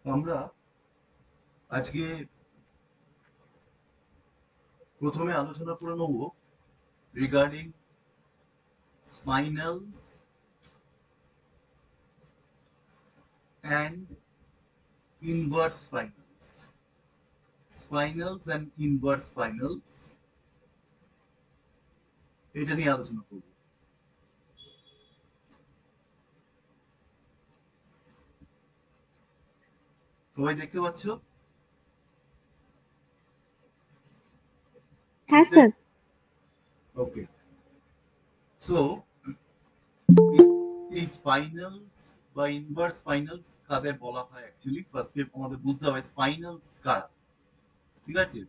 আমরা আজকে প্রথমে আলোচনা করে নেব regarding spinels and inverse spinels. Spinels and inverse spinels এটা নিয়ে আলোচনা করব। সবাই দেখতে পাচ্ছ? হ্যাঁ স্যার। ওকে, সো এই স্পাইনালস বা ইনভার্স স্পাইনালস কাদের বলা হয় অ্যাকচুয়ালি ফার্স্টে আমাদের বুঝতে হবে স্পাইনালস কারা। ঠিক আছে,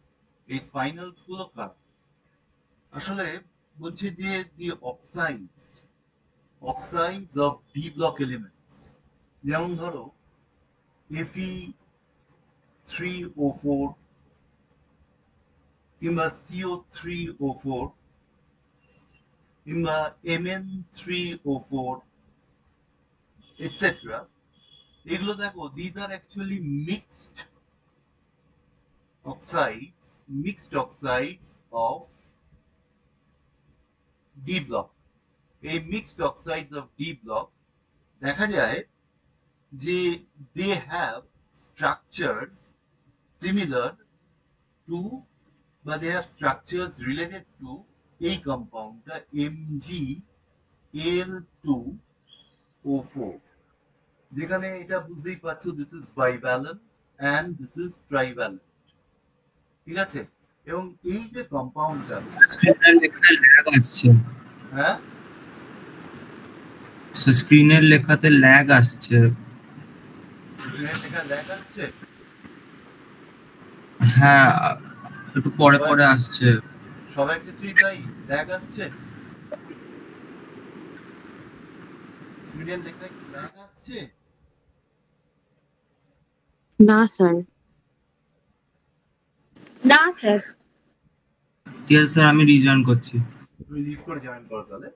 এই স্পাইনালস গুলো কারা আসলে বলছে যে দি oxides of D block elements, যেমন ধরো Fe3O4 কিংবা CO3O4 কিংবা Mn3O4 এটসেট্রা। এগুলো দেখো, these are actually mixed oxides of D block। এই mixed oxides of D block দেখা যায় যে they have structures similar to বা they have structures related to এই কম্পাউন্ডটা Mgl2O4, যেখানে এটা বুঝতেই পারছো this is bivalent and this is trivalent. ঠিক আছে, এবং এই যে কম্পাউন্ডটা স্ক্রিনের লেখায় ল্যাগ আসছে। হ্যাঁ স্ক্রিনের লেখাতে ল্যাগ আসছে। স্ক্রিনের লেখা ল্যাগ আসছে? হ্যাঁ, একটু পরে পরে আসছে। সবার ক্ষেত্রেই তাই ল্যাগ আসছে? স্ক্রিনের লেখায় কি ল্যাগ আসছে? না স্যার। না স্যার। ঠিক আছে স্যার, আমি রিজয়েন করছি। তুমি লিভ করে জয়েন করো তাহলে।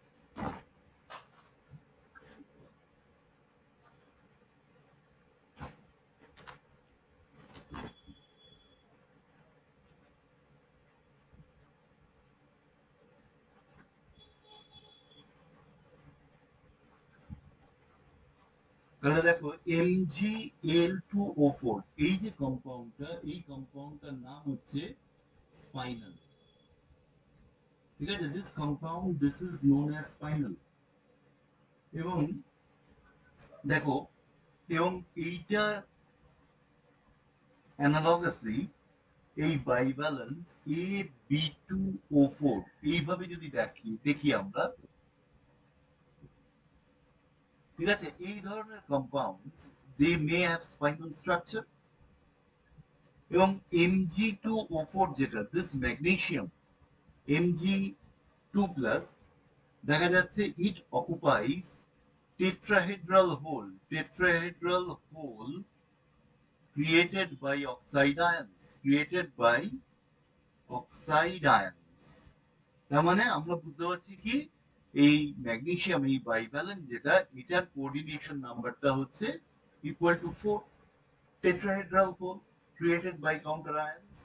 তাহলে দেখো Mgl2O4 এই যে কম্পাউন্ডটা, এই কম্পাউন্ডটার নাম হচ্ছে স্পাইনাল। ঠিক আছে, this compound this is known as spinal. এবং দেখো, এবং এইটা অ্যানালগাসলি এই বাইভ্যালেন্ট AB2O4 এইভাবে যদি দেখি আমরা, ঠিক আছে, এই ধরনের compound they may have spinel structure. এবং Mg2O4 যেটা দিস ম্যাগনেসিয়াম Mg2+, দেখা যাচ্ছে ইট অকুপাইজ tetrahedral hole created by oxide ions। তার মানে আমরা বুঝতে পারছি কি, এই ম্যাগনেসিয়াম এই বাইভ্যালেন্ট যেটা, এটার কোঅর্ডিনেশন নাম্বারটা হচ্ছে equal to 4, tetrahedral hole created by counter ions।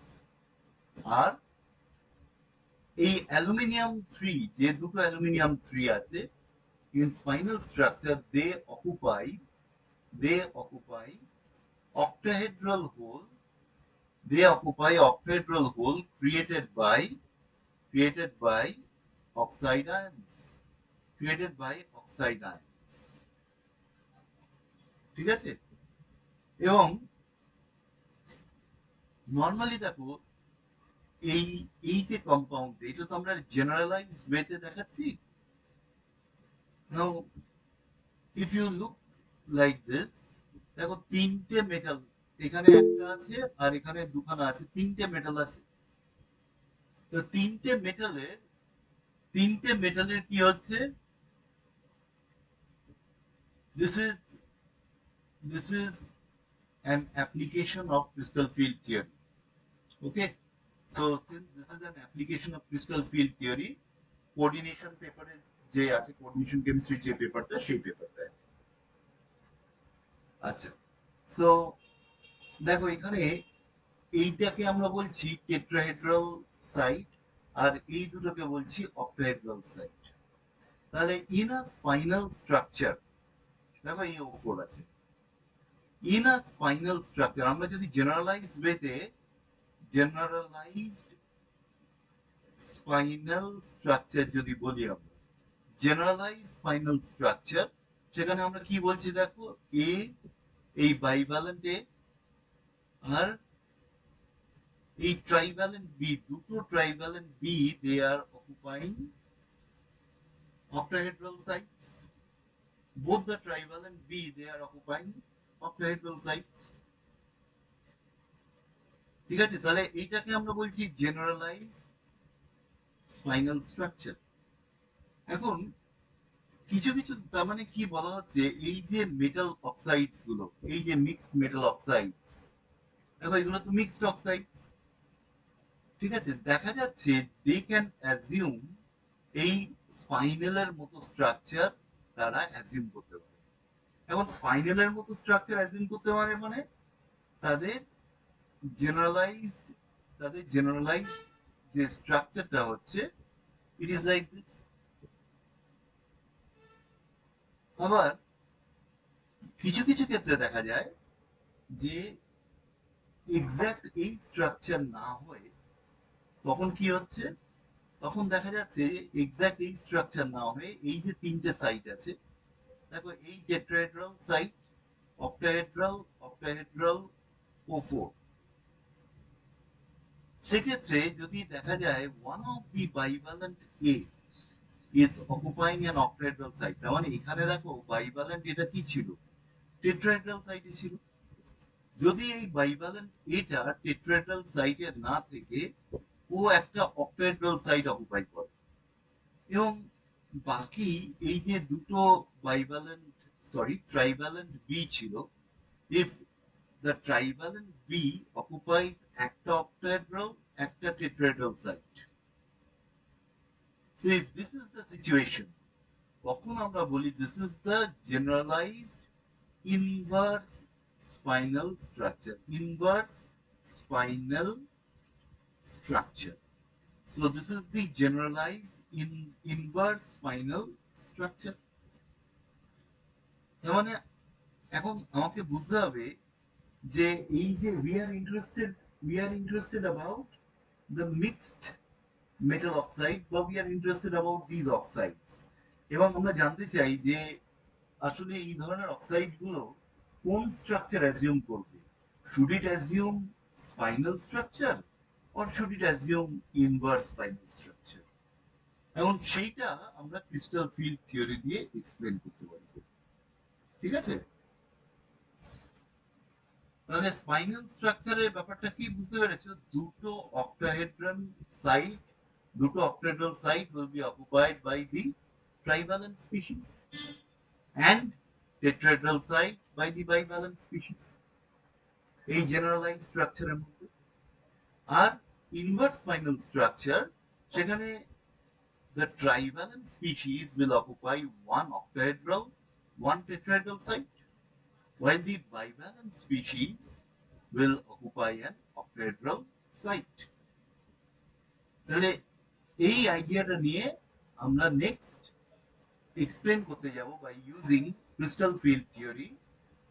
আর এই অ্যালুমিনিয়াম 3, যে দুটো অ্যালুমিনিয়াম 3 আছে, in final structure they occupy octahedral hole created by oxide ions ঠিক আছে। এবং নর্মালি দেখো, এই এই যে কম্পাউন্ড, এটা তো আমরা জেনারেলাইজ ওয়েতে দেখাচ্ছি। Now if you look like this, দেখো তিনটে মেটাল, এখানে একটা আছে আর এখানে দুখানা আছে, তিনটে মেটাল আছে। তো তিনটে মেটালের কি হচ্ছে, this is an application of crystal field theory. Okay, so since this is an application of crystal field theory, coordination paper যে আছে, coordination chemistry যে পেপারটা, সেই পেপারটা। আচ্ছা, so দেখো এখানে এইটাকে আমরা বলছি টেট্রাহেড্রাল সাইট, আর এই দুটোকে বলছি অক্টাহেড্রাল সাইট। তাহলে ইন আ স্পাইনাল স্ট্রাকচার, দেখো এই O4 আছে, ইন আ স্পাইনাল স্ট্রাকচার আমরা যদি জেনারেলাইজড ওয়েতে, জেনারেলাইজড স্পাইনাল স্ট্রাকচার যদি বলি আমরা, জেনারেলাইজড স্পাইনাল স্ট্রাকচার, সেখানে আমরা কি বলছি দেখো, এ এই বাইভ্যালেন্ট এ, আর এই ট্রাইভ্যালেন্ট বি, দুটো trivalent B they R occupying octahedral sites. Both the trivalent B they are occupying octahedral sites. ঠিক আছে, তাহলে এইটাকে আমরা বলছি জেনারেলাইজড স্পাইনাল স্ট্রাকচার। এখন কিছু কিছু তার মানে কি বলা হচ্ছে, এই যে মেটাল অক্সাইডস গুলো, এই যে মিক্সড মেটাল অক্সাইড, দেখো এগুলো তো মিক্সড অক্সাইডস, ঠিক আছে, দেখা যাচ্ছে দে ক্যান অ্যাজিউম এই স্পাইনালের মতো স্ট্রাকচার তারা অ্যাজিউম করতে পারে। এখন স্পাইনালের মতো স্ট্রাকচার অ্যাজিউম করতে পারে মানে তাদের জেনারেলাইজড, তাদের জেনারেলাইজড যে স্ট্রাকচারটা হচ্ছে, ইট ইজ লাইক দিস। আবার কিছু কিছু ক্ষেত্রে দেখা যায় যে এক্সাক্ট এই স্ট্রাকচার না হয়ে তখন কি হচ্ছে, তখন দেখা যাচ্ছে এক্সাক্ট এই স্ট্রাকচার না হয়ে এই যে তিনটে সাইট আছে, দেখো এই tetrahedral site, octahedral, octahedral O4, সেক্ষেত্রে যদি দেখা যায় one of the bivalent A is occupying an octahedral site, তার মানে এখানে দেখো bivalent এটা কি ছিল, টেট্রাহেড্রাল সাইটে ছিল। যদি এই bivalent এটা টেট্রাহেড্রাল সাইটে না থেকে ও একটা octahedral সাইট অকুপাই করে, এবং বাকি এই যে দুটো bivalent, সরি ট্রাইভ্যালেন্ট বি ছিল, if the trivalent B occupies একটা octahedral, একটা tetrahedral site. So if this is the situation, তখন আমরা বলি this is the generalized inverse spinal structure. Inverse spinal structure. So this is the generalized inverse spinal structure. তার মানে এখন আমাকে বুঝতে হবে যে এই যে we are interested about the mixed metal oxide, বা we are interested about these oxides, এবং আমরা জানতে চাই যে আসলে এই ধরনের অক্সাইড গুলো কোন স্ট্রাকচার অ্যাজিউম করবে, should it assume spinal structure or should it assume inverse spinal structure, এখন সেইটা আমরা ক্রিস্টাল ফিল্ড থিওরি দিয়ে এক্সপ্লেন করতে পারি। ঠিক আছে, তাহলে স্পাইনাল স্ট্রাকচারের ব্যাপারটা কি বুঝতে পেরেছো, দুটো অক্টাহেড্রাল সাইট, দুটো octahedral site will be occupied by the trivalent species and tetrahedral site by the bivalent species, এই generalized স্ট্রাকচারের মধ্যে। আর inverse spinal structure, সেখানে the trivalent species will occupy one octahedral, one tetrahedral site, while the bivalent species will occupy an octahedral site. তাহলে এই আইডিয়াটা নিয়ে আমরা next explain করতে যাব by using crystal field theory,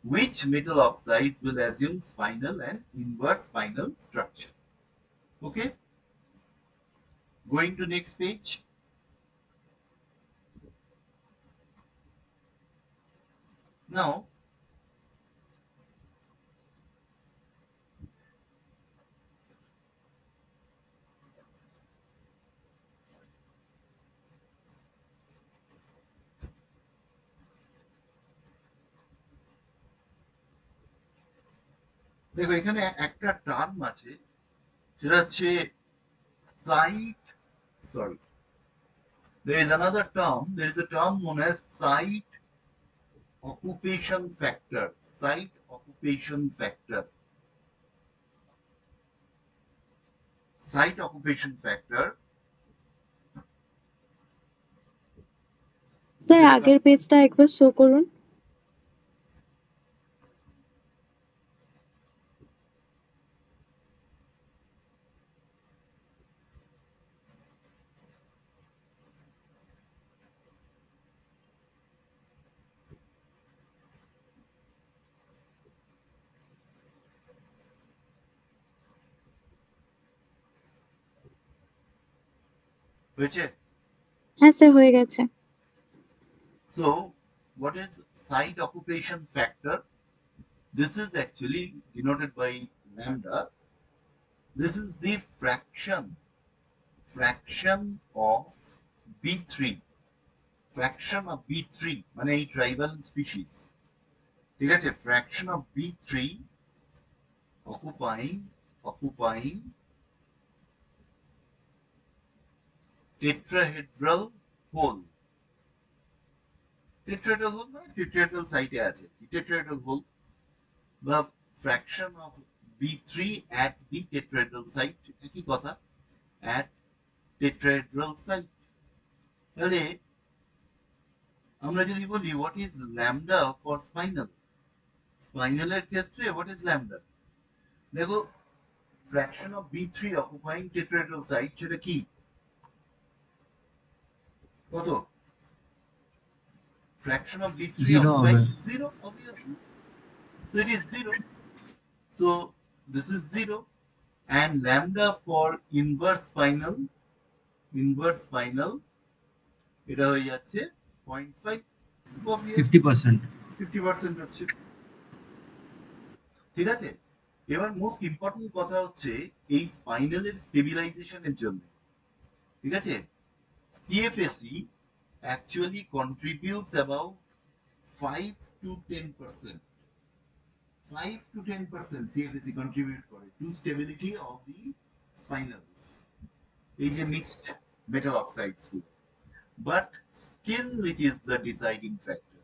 which metal oxides will assume spinal and inverse spinal structure. Okay, going to next page. Now দেখো এখানে একটা টার্ম আছে, সেটা হচ্ছে site, sorry, there is another term, there is a term known as site occupation factor. Site occupation factor. Site occupation factor. Sir আগের পেজটা একবার show করুন। হয়েছে? হ্যাঁ স্যার হয়ে গেছে। So what is site occupation factor? This is actually denoted by lambda. This is the fraction of B3, fraction of B3 মানে এই ট্রাইবাল স্পিসিস, ঠিক আছে, fraction of B3 occupying tetrahedral hole. Tetrahedral hole মানে tetrahedral সাইটে আছে, tetrahedral hole বা fraction of B3 at the tetrahedral site, একই কথা, at tetrahedral site। তাহলে আমরা যদি বলি what is lambda for spinal এর ক্ষেত্রে what is lambda, দেখো fraction of B3 occupying tetrahedral site সেটা কি, কত? Fraction of B3 0 হবে। occupying 0, obviously, so it is 0, so this is 0, and lambda for inverse final এটা হয়ে যাচ্ছে 0.5, 50%। 50% হচ্ছে, ঠিক আছে। এবার মোস্ট ইম্পর্টেন্ট কথা হচ্ছে এই স্পাইনালের স্টেবিলাইজেশনের জন্য, ঠিক আছে, CFSE actually contributes about 5 to 10%, 5 to 10% CFSE contribute করে to stability of the spinals, এই যে mixed metal oxides গুলো, but still it is the deciding factor,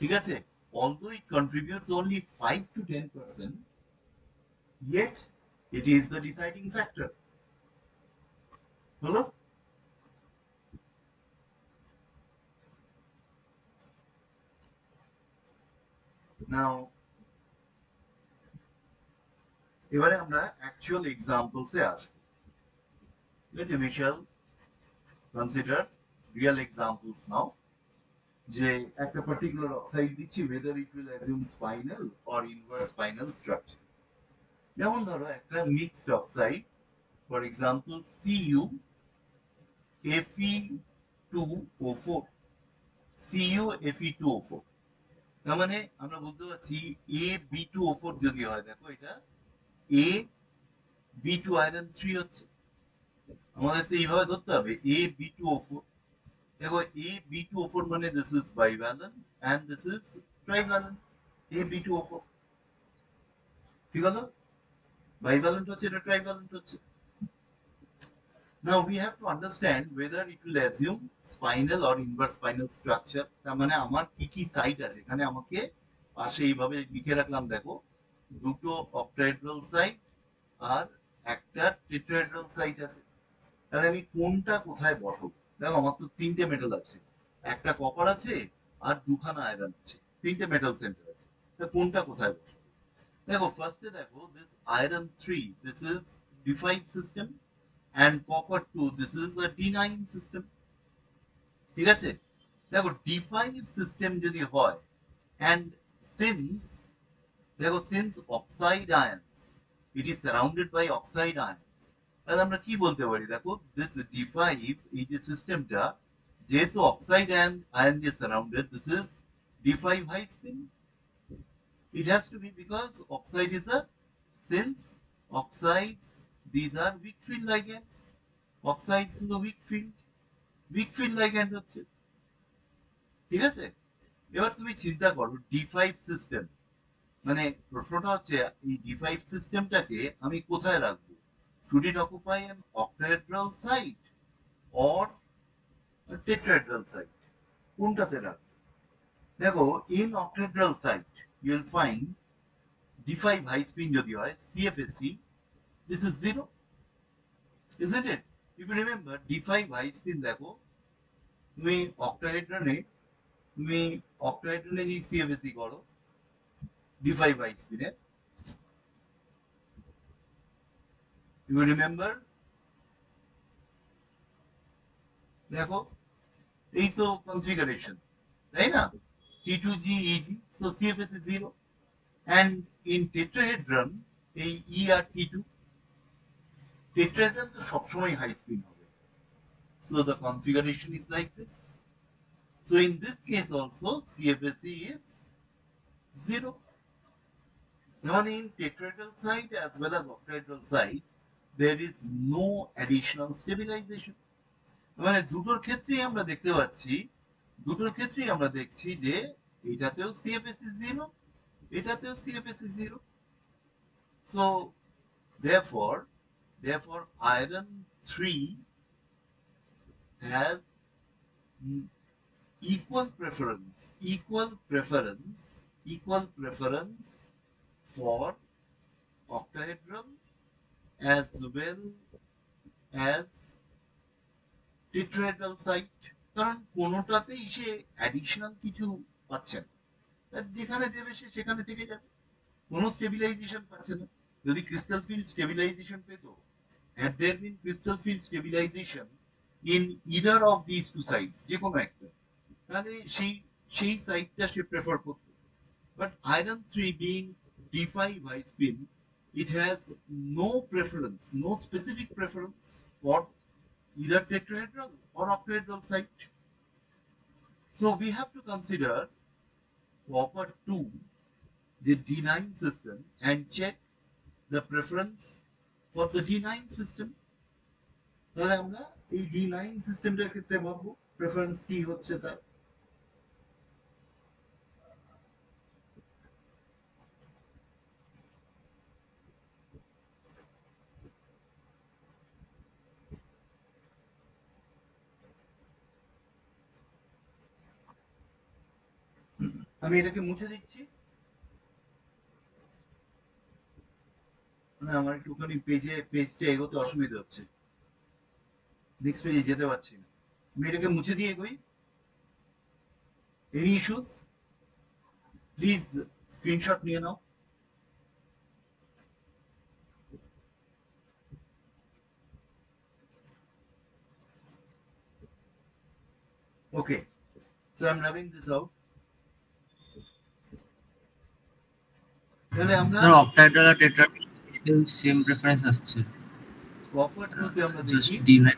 ঠিক আছে, although it contributes only 5 to 10%, yet it is the deciding factor, হলো? Now এবারে আমরা actual এক্সাম্পলসে আসবো, ঠিক আছে, we shall consider real examples now, যে একটা পার্টিকুলার অক্সাইড দিচ্ছি whether it will assume spinal or inverse spinal structure, যেমন ধরো একটা mixed oxide, for example CuFe2O4, CuFe2O4, তার মানে আমরা বুঝতে পারছি AB2O4 যদি হয়, দেখো এটা AB2 আয়রন 3 হচ্ছে, আমাদের তো এইভাবে ধরতে হবে AB2O4, দেখো AB2O4 মানে this is bivalent and this is trivalent, AB2O4, ঠিক হলো, bivalent হচ্ছে, এটা trivalent হচ্ছে। Now we have to understand whether it will assume spinal or inverse spinal structure, তার মানে আমার কি কি সাইট আছে এখানে, আমাকে পাশে এইভাবে লিখে রাখলাম, দেখো দুটো অক্টাহেড্রাল সাইট আর একটা টেট্রাহেড্রাল সাইট আছে, তাহলে আমি কোনটা কোথায় বসাবো, দেখো আমার তো তিনটে মেটাল আছে, একটা কপার আছে আর দুখানা আয়রন আছে, তিনটে মেটাল সেন্টার আছে, তা কোনটা কোথায় বসাবো, দেখো ফার্স্টে দেখো this iron 3 this is D5 system and copper 2 this is a D9 system, ঠিক আছে, দেখো D5 সিস্টেম যদি হয় and since দেখো since oxide ions it is surrounded by oxide ions, তাহলে আমরা কি বলতে পারি, দেখো this D5 এই যে সিস্টেমটা যেহেতু অক্সাইড আয়ন দিয়ে surrounded, this is D5 high spin, it has to be because oxide is a, since oxides these are weak field ligands, oxides হলো weak field ligand হচ্ছে, ঠিক আছে। এবার তুমি চিন্তা করো D5 সিস্টেম, মানে প্রশ্নটা হচ্ছে এই D5 সিস্টেমটাকে আমি কোথায় রাখবো, should it occupy an octahedral site or a tetrahedral site, কোনটাতে রাখবো, দেখো in octahedral site you will find D5 high spin যদি হয় CFSE, this is 0, isn't it? If you remember D5 high spin, দেখো তুমি অক্টাহেড্রানে এই CFSE করো D5 high spin A, you remember, দেখো এই তো কনফিগারেশন, তাই না, T2G so CFSE 0, and in tetrahedron এই E আর T2, টেট্রাহেড্রাল তো সবসময় হাই স্পিন হবে। So the configuration is like this. So in this case also CFSE is 0. Now in tetrahedral side as well as octahedral side there is no additional stabilization. মানে দুটোর ক্ষেত্রেই আমরা দেখতে পাচ্ছি, দুটোর ক্ষেত্রেই আমরা দেখছি যে এটাতেও CFSE 0, এটাতেও CFSE 0. So therefore iron 3 has equal preference for octahedral as well as tetrahedral site, কারণ কোনোটাতেই সে অ্যাডিশনাল কিছু পাচ্ছে না, তার যেখানে দেবে সে সেখানে থেকে যাবে, কোনো স্টেবিলাইজেশন পাচ্ছে না। যদি ক্রিস্টাল ফিল্ড স্টেবিলাইজেশন পেত, had there been crystal field stabilization in either of these two sides, যে কোনো একটা, তাহলে সেই সাইডটা সে প্রেফার করতো। But iron 3 being D5 high spin, it has no preference, no specific preference for either tetrahedral or octahedral site. So we have to consider copper 2, the D9 system, and check the preference for the D9 system. তাহলে আমরা এই D9 সিস্টেমটার ক্ষেত্রে ভাববো preference কি হচ্ছে তার। আমি এটাকে মুছে দিচ্ছি, মানে আমার একটুখানি পেজটা এগোতে অসুবিধা হচ্ছে, নেক্সট পেজে যেতে পারছি না। আমি এটাকে মুছে দিয়ে এগোই। এনি ইস্যুস প্লিজ স্ক্রিনশট নিয়ে নাও। Okay, so I'm rubbing this out. তাহলে আমরা স্যার অক্টাহেড্রাল আর টেট্রাহেড্রাল সেম প্রেফারেন্স আসছে। কপার 2 তে আমরা জাস্ট দেখি, D9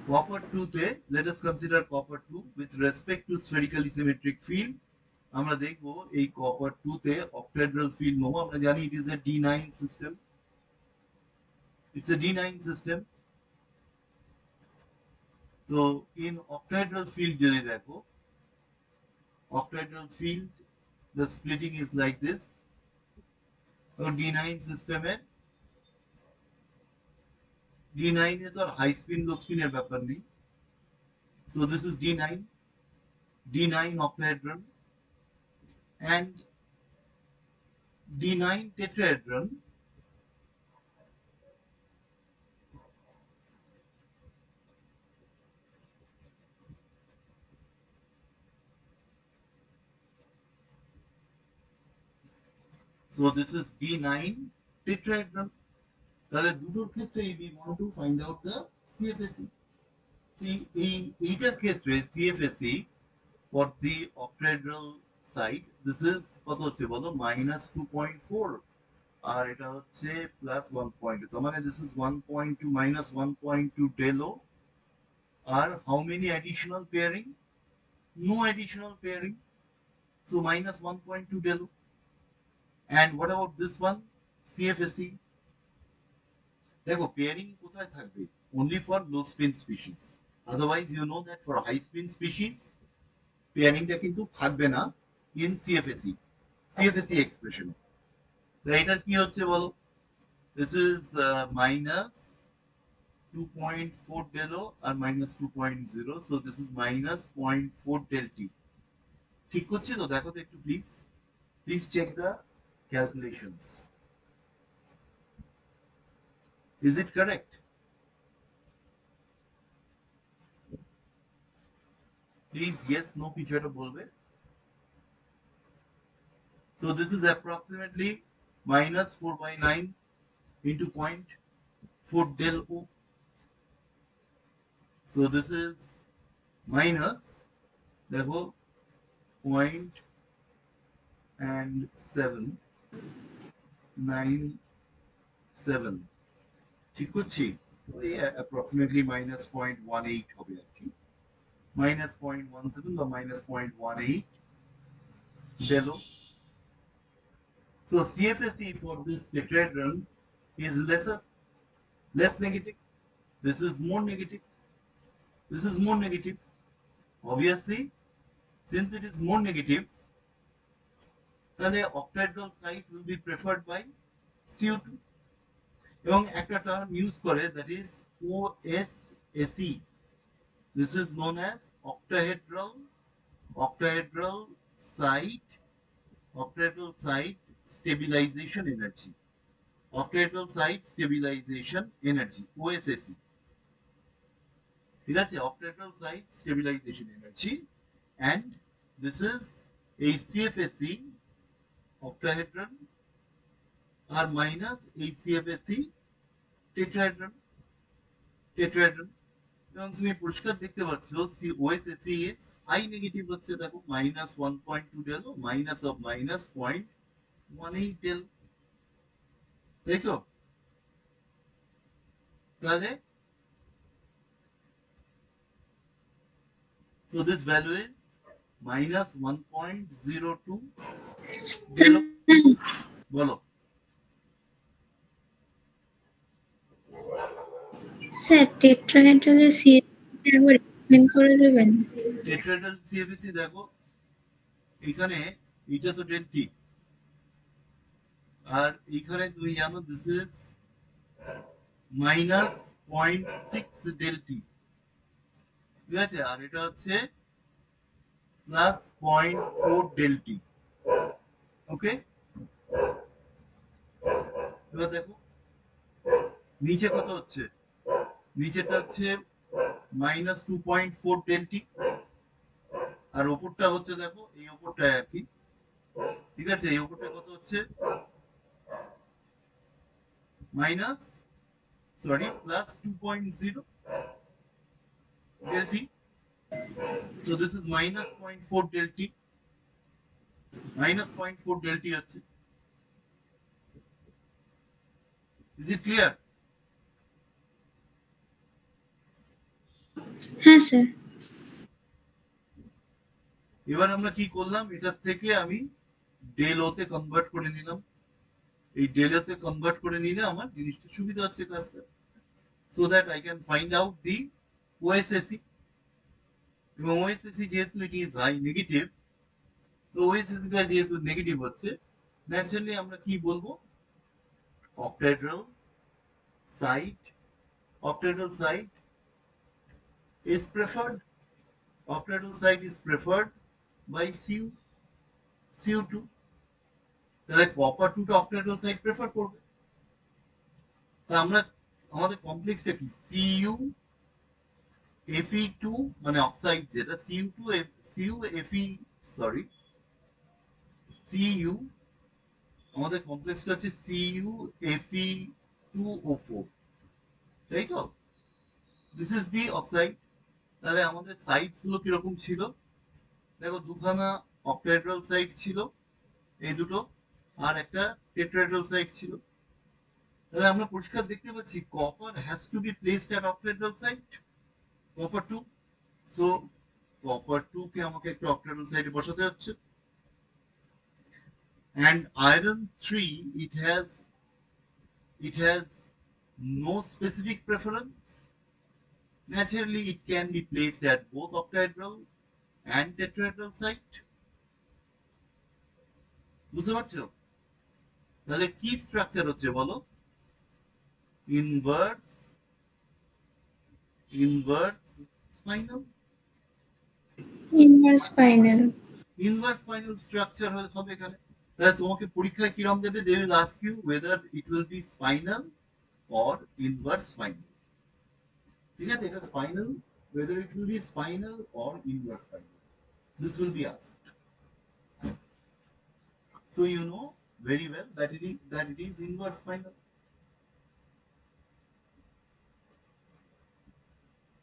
copper 2 তে let us consider copper 2 with respect to spherical symmetric field, আমরা দেখব এই copper 2 তে octahedral field নেব। আমরা জানি it is a D9 system, it's a D9 system. তো in octahedral field যদি দেখো, octahedral field the splitting is like this. D9 সিস্টেমের D9 এ তো আর হাই স্পিন লো স্পিনের ব্যাপার নেই। So this is D9 octahedron and D9 tetrahedron. So this is D9 tetrahedron. তাহলে দুটোর ক্ষেত্রে we want to find out the CFSE. See এইটার ক্ষেত্রে CFSE for the octahedral side, this is কত হচ্ছে বলো, -2.4, আর এটা হচ্ছে +1.2, তার মানে this is 1.2 -1.2 del O. আর how many additional pairing? No additional pairing, so -1.2 del O. And what about this one, CFSE? দেখো পেয়ারিং কোথায় থাকবে, only for low spin species, otherwise you know that for high spin species পেয়ারিংটা কিন্তু থাকবে না in CFSE expression. তো এটার কি হচ্ছে বলো, this is -2.4 del O R -2.0, so this is -0.4 del T. ঠিক করছি তো, দেখো তো একটু please check the calculations. Is it correct? Please yes no কিছু একটা বলবে। So this is approximately -4/9 into 0.4 del O. So this is minus, দেখো 0.797, ঠিক করছি ওই অ্যাপ্রক্সিমেটলি -0.18 হবে আর কি, -0.17 বা -0.18 below. So CFSE for this tetrahedron is less negative. This is more negative. This is more negative. Obviously, since it is more negative, তাহলে octahedral site will be preferred by CO2 এবং একটা term use করে that is OSSE. This is known as octahedral site stabilization energy. Octahedral site stabilization energy, OSSE. ঠিক আছে, octahedral site stabilization energy, and this is a CFSE octahedron আর minus এই CFSE tetrahedron এবং তুমি পরিষ্কার দেখতে পাচ্ছ OSSE is high negative হচ্ছে, দেখো -1.2 ডেল মাইনাস অফ -0.18 ডেল, তাই তো? তাহলে so this value is -1.02 del. বলো স্যার টেট্রাহেড্রালের সিএফসি একবার এক্সপ্লেন করে দেবেন? টেট্রাহেড্রাল CFSE দেখো এখানে এটা তো ডেল টি, আর এখানে তুমি জানো দিস ইজ -0.6 ডেল টি, ঠিক আছে, আর এটা হচ্ছে +0.4 ডেল টি। ওকে, এবার দেখো নিচে কত হচ্ছে, নিচেটা হচ্ছে -2.4 ডেল টি, আর ওপরটা হচ্ছে দেখো এই ওপরটা আর কি, ঠিক আছে, এই ওপরটা কত হচ্ছে +2.0 del t. So this is -0.4 del t, -0.4 del t হচ্ছে। Is it clear? হ্যাঁ স্যার। এবার আমরা কি করলাম, এটার থেকে আমি ডেল ও তে কনভার্ট করে নিলাম, এই ডেল ও তে কনভার্ট করে নিলে আমার জিনিসটা সুবিধা হচ্ছে ক্লাসটা, so that I can find out the OSSE, এবং OSSE যেহেতু it is high negative, তো OSSE টা যেহেতু নেগেটিভ হচ্ছে, ন্যাচারালি আমরা কি বলবো, octahedral site is preferred, octahedral site is preferred by CO2, তাহলে copper 2 টা octahedral site prefer করবে। তা আমরা আমাদের কমপ্লেক্সটা কি, CuFe2 মানে অক্সাইড যেটা Cu আমাদের কমপ্লেক্সটা হচ্ছে CuFe2O4, তাই তো? This is the oxide. তাহলে আমাদের সাইটস গুলো কিরকম ছিল, দেখো দুখানা অক্টাহেড্রাল সাইট ছিল এই দুটো, আর একটা টেট্রাহেড্রাল সাইট ছিল। তাহলে আমরা পরিষ্কার দেখতে পাচ্ছি copper has to be placed at octahedral site, copper 2। So copper 2 কে আমাকে একটা অক্টাহেড্রাল সাইটে বসাতে হচ্ছে, and iron 3 it has no specific preference. Naturally it can be placed at both octahedral and tetrahedral site, বুঝতে পারছো? তাহলে কি স্ট্রাকচার হচ্ছে বলো, inverse spinal, inverse spinal structure হবে এখানে। তাহলে তোমাকে পরীক্ষায় কিরম দেবে, they will ask you whether it will be spinal or inverse spinal, ঠিক আছে, এটা spinal, whether it will be spinal or inverse spinal, this will be asked. So you know very well that it is inverse spinal.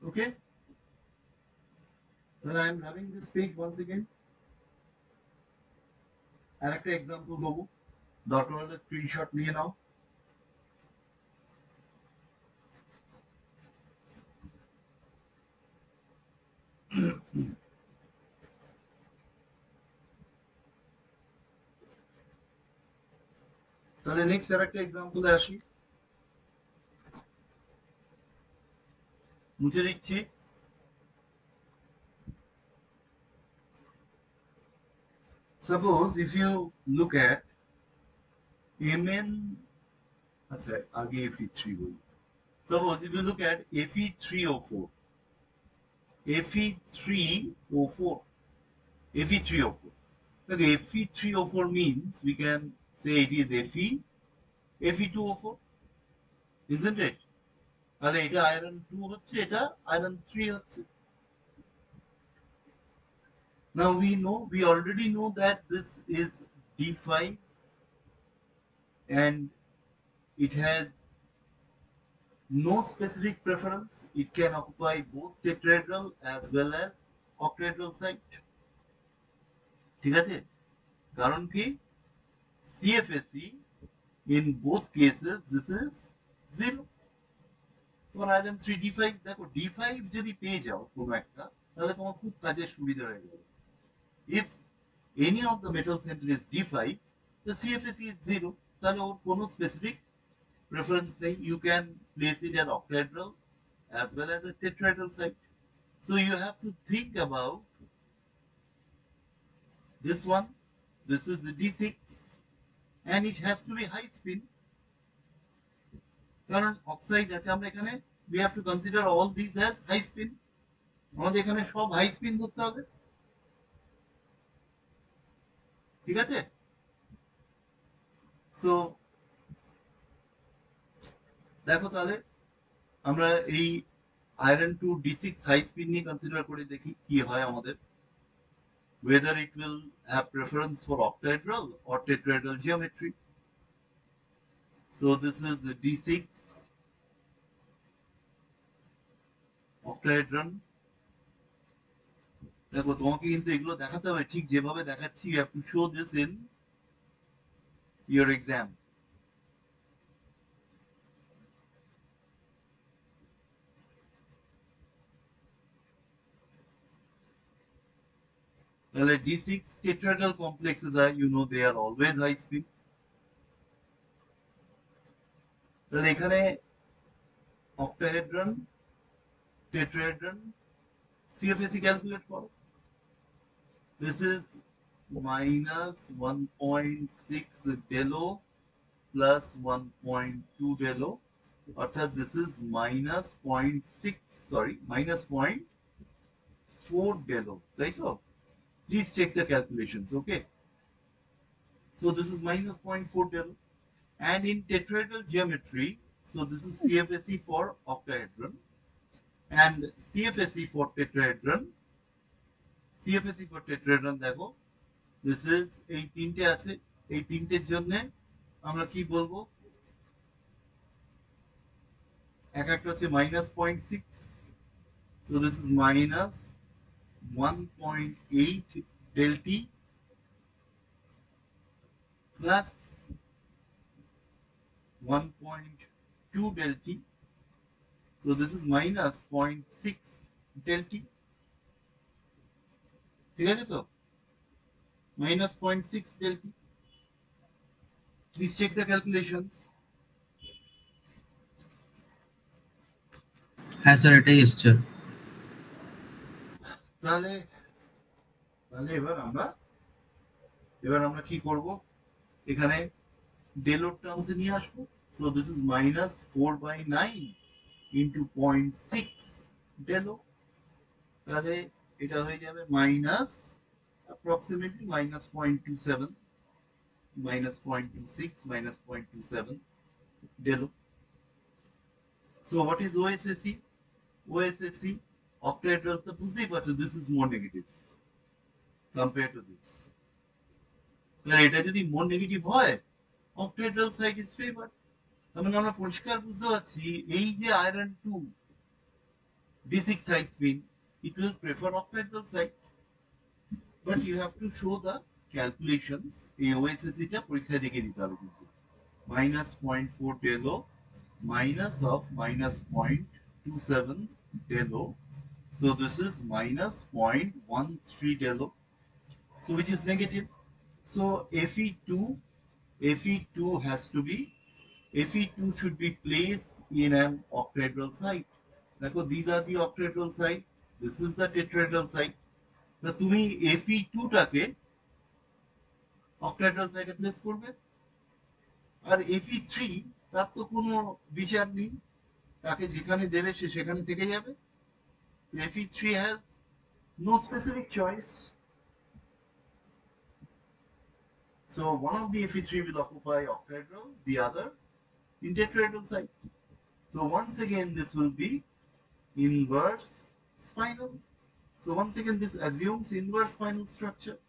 Okay, then I am having this page once again, আর একটা example দেবো, দরকার হলে screenshot নিয়ে নাও। তাহলে next আরেকটা এক্সাম্পলে আসি, মুছে দিচ্ছি। Suppose if you look at Mn, আচ্ছা আগে Fe3 বলি। Suppose if you look at Fe3O4, Fe3O4, Fe3O4. Okay, Fe3O4 means we can say it is Fe2O4, isn't it? তাহলে এটা আয়রন 2 হচ্ছে, এটা আয়রন 3 হচ্ছে। Now we already know that this is D5 and it has no specific preference. It can occupy both tetrahedral as well as octahedral site. ঠিক আছে? কারণ কি? CFSE in both cases this is 0. For item 3 D5, দেখো D5 যদি পেয়ে যাও কোনো একটা, তাহলে তোমার খুব কাজের সুবিধা হয়ে যাবে। If any of the metal center is D5, the CFSE is 0. তাহলে ওর কোনো specific preference নেই. You can place it at octahedral as well as a tetrahedral site. So you have to think about this one. This is the D6 and it has to be high spin. কারণ oxide আছে, আমরা এখানে we have to consider all these as high spin. আমাদের এখানে সব high spin করতে হবে, ঠিক আছে? তো দেখো তাহলে আমরা এই আয়রন 2 D6 হাই স্পিন নিয়ে কনসিডার করে দেখি কি হয় আমাদের, whether it will have preference for octahedral or tetrahedral geometry. So this is the D6 octahedron. দেখো তোমাকে কিন্তু এগুলো দেখাতে হবে ঠিক যেভাবে দেখাচ্ছি, you have to show this in your exam. তাহলে D6 tetrahedral complexes are, you know, they are always high spin. তাহলে এখানে octahedron, tetrahedron, CFSE calculate করো। This is minus 1.6 delo plus 1.2 delo, অর্থাৎ this is minus 0.6, sorry, minus 0.4 delo, তাই তো? Please check the calculations, okay? So this is minus 0.4 delo. And in tetrahedral geometry, so this is CFSE for octahedron and CFSE for tetrahedron. CFSE for tetrahedron দেখো, this is এই তিনটে আছে, এই তিনটের জন্য আমরা কি বলবো, এক একটা হচ্ছে minus 0.6, so this is minus 1.8 del T plus 1.2 del T, so this is minus 0.6 del T, ঠিক আছে তো? Minus 0.6 del T. Please check the calculations. হ্যাঁ স্যার এটাই এসছে। তাহলে তাহলে এবার আমরা কি করব, এখানে ডেলোর টার্মসে নিয়ে আসবো। So this is minus 4/9 into 0.6 Delo, তাহলে এটা হয়ে যাবে minus approximately minus 0.27, minus 0.26, minus 0.27 Delo. So what is OSSE? OSSE octahedral তো বুঝতেই পারছো, this is more negative compared to this. তাহলে এটা যদি more negative হয়, octahedral side is favored. তার মানে আমরা পরিষ্কার বুঝতে পারছি এই যে iron 2 D6 high spin, it will prefer octahedral side. But you have to show the calculations. এই OSSE টা পরীক্ষায় দেখে দিতে হবে কিন্তু। Minus 0.4 delo minus of minus 0.27 delo. So this is minus 0.13 del O. So which is negative. So Fe2 has to be, Fe2 should be placed in an octahedral site. Therefore, these are the octahedral site. This is the tetrahedral site. তা তুমি Fe2 টাকে octahedral site place করবে, আর Fe3 তার তো কোনো বিচার নেই, তাকে যেখানে দেবে সে সেখানে থেকে যাবে। Fe3 has no specific choice. So one of the Fe3 will occupy octahedral, the other in tetrahedral site. So once again this will be inverse spinal. So once again this assumes inverse spinal structure.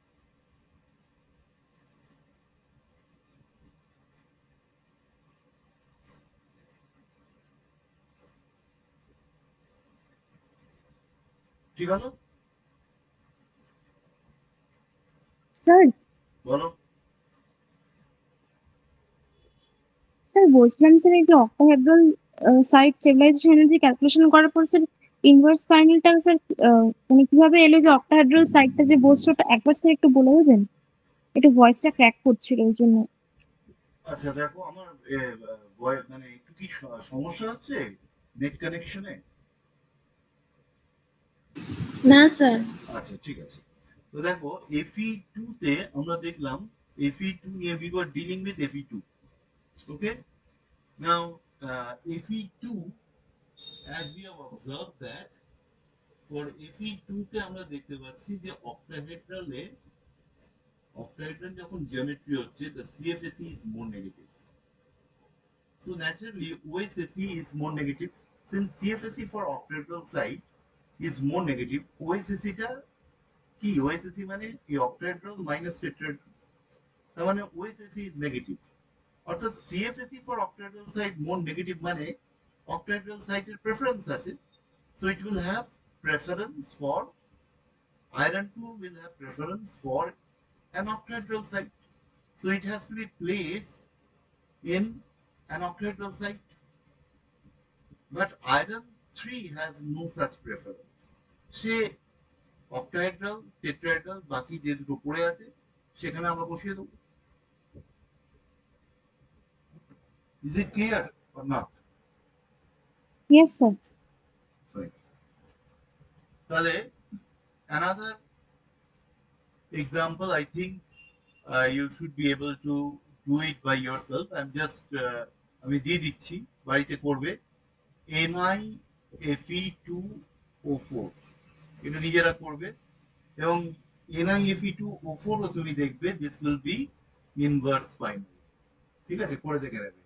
ঠিক হলো? Sir বলো। Sir বলছিলাম sir এই যে octahedral site stabilisation energy calculation করার পর sir inverse স্পাইনালটা sir মানে কিভাবে এলো যে অক্টাহেড্রাল সাইটটা যে বসছে ওটা একবার স্যার একটু বলে দেবেন, একটু ভয়েসটা ক্র্যাক করছিল ওই জন্য। আচ্ছা দেখো আমার মানে একটু কি সমস্যা হচ্ছে নেট কানেকশনে? না স্যার। আচ্ছা ঠিক আছে। তো দেখো Fe2 তে আমরা দেখলাম Fe2 নিয়ে we were dealing with Fe2. Okay? Now Fe2, as we have observed that for Fe2 তে আমরা দেখতে পাচ্ছি যে octahedral যখন জিওমেট্রি হচ্ছে the CFSE is more negative. So naturally OSSE is more negative. Since CFSE for octahedral side is more negative, OSSE টা কি? OSSE মানে এই octahedral minus tetrahedral, তার মানে OSSE is negative। অর্থাৎ CFSE for octahedral side more negative মানে octahedral site এর preference আছে, so it will have preference for iron 2 will have preference for an octahedral site, so it has to be placed in an octahedral site, but iron 3 has no such preference। Say octahedral tetrahedral বাকি যে দুটো পড়ে আছে সেখানে আমরা বসিয়ে দেবো। Is it clear or not? Yes sir. Right. তাহলে another example, I think you should be able to do it by yourself. I'm just আমি দিয়ে দিচ্ছি, বাড়িতে করবে। NiFe2O4 এটা নিজেরা করবে, এবং NiFe2O4 ও তুমি দেখবে this will be inverse spinal। ঠিক আছে, করে দেখে নেবে।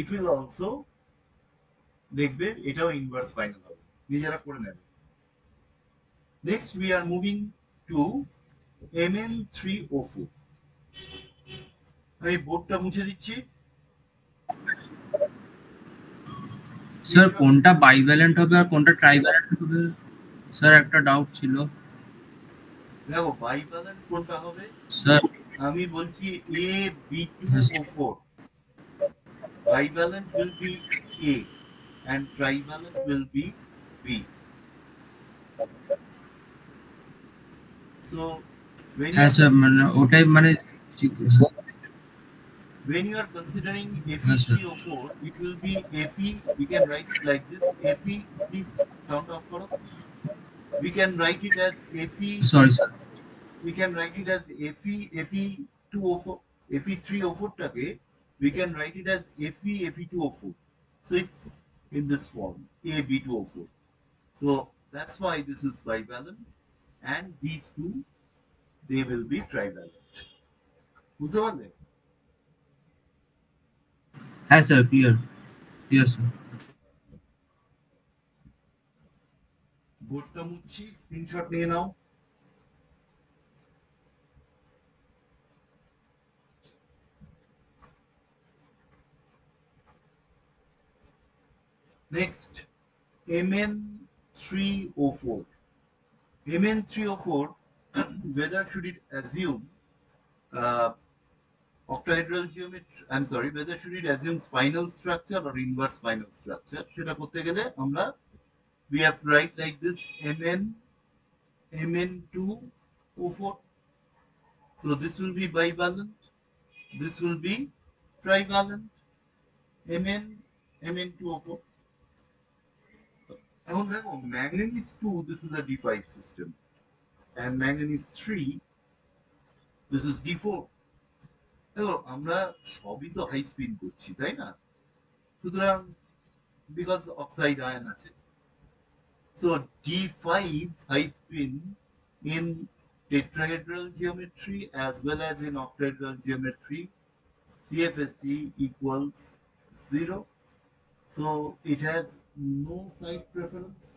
It will also দেখবে এটাও ইনভার্স স্পাইনাল হবে, নিজেরা করে নেবে। Next we are moving to Mn3O4। আমি বোর্ডটা মুছে দিচ্ছি। স্যার কোনটা বাইভ্যালেন্ট হবে আর কোনটা ট্রাইভ্যালেন্ট হবে স্যার একটা ডাউট ছিল। দেখো বাইভ্যালেন্ট কোনটা হবে স্যার আমি বলছি AB2O4, bivalent will be A and trivalent will be B। So when হ্যাঁ স্যার মানে ওটাই মানে ঠিক। when you are considering Fe3O4, it will be Fe, we can write it like this, Fe, please sound off karo, we can write it as Fe, sorry sir, we can write it as Fe2O4, Fe3O4 টাকে we can write it as Fe2O4, so it's in this form AB2O4, so that's why this is bivalent, and these two they will be trivalent। বুঝতে পারলে? হ্যাঁ sir clear clear sir. বোর্ডটা মুছছি, screenshot নিয়ে নাও। Next, Mn3O4. Mn3O4, whether should it assume octahedral geometry, I'm sorry, whether should it assume spinal structure or inverse spinal structure, সেটা করতে গেলে আমরা we have to write like this: Mn2O4. So this will be bivalent, this will be trivalent. Mn2O4. এখন দেখো manganese 2, this is a D5 system, and manganese 3, this is D4. দেখো আমরা সবই তো হাই স্পিন করছি, তাই না? সুতরাং বিকজ অক্সাইড আয়ন আছে, so D5 high spin in tetrahedral geometry as well as in octahedral geometry, CFSE equals 0. So it has no site preference.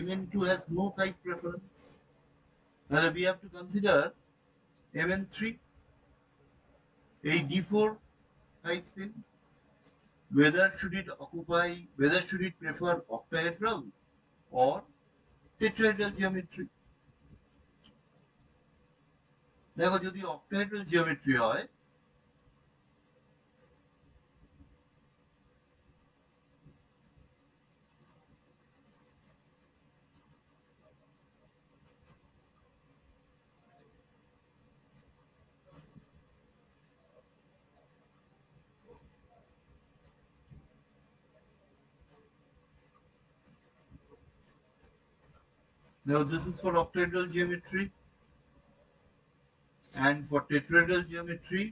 Mn2 has no site preference. We have to consider Mn3, a D4 high spin. Whether should it prefer octahedral or tetrahedral geometry? দেখো যদি octahedral geometry হয়, now this is for octahedral geometry, and for tetrahedral geometry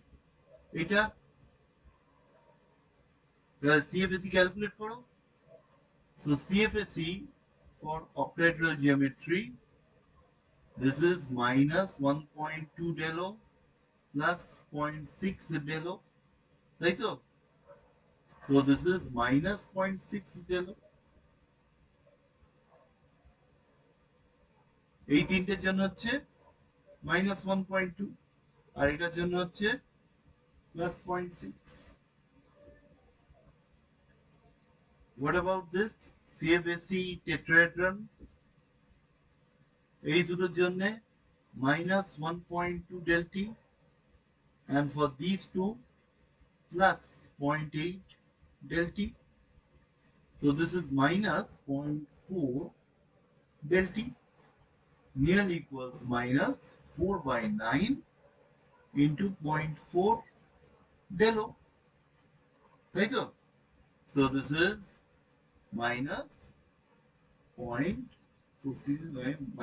এটা CFSE calculate করো. So CFSE for octahedral geometry, this is minus 1.2 del O plus 0.6 del O, তাই তো? So this is minus 0.6 del O. এই তিনটের জন্য হচ্ছে minus 1.2, আর এটার জন্য হচ্ছে plus 0.6. What about this CFSE tetrahedron? এই দুটোর জন্য minus 1.2 del T, and for these two plus 0.8 del T. So this is minus 0.4 del T, nearly equals minus 4 by 9 into 0.4 del O. তাই তো? So this is minus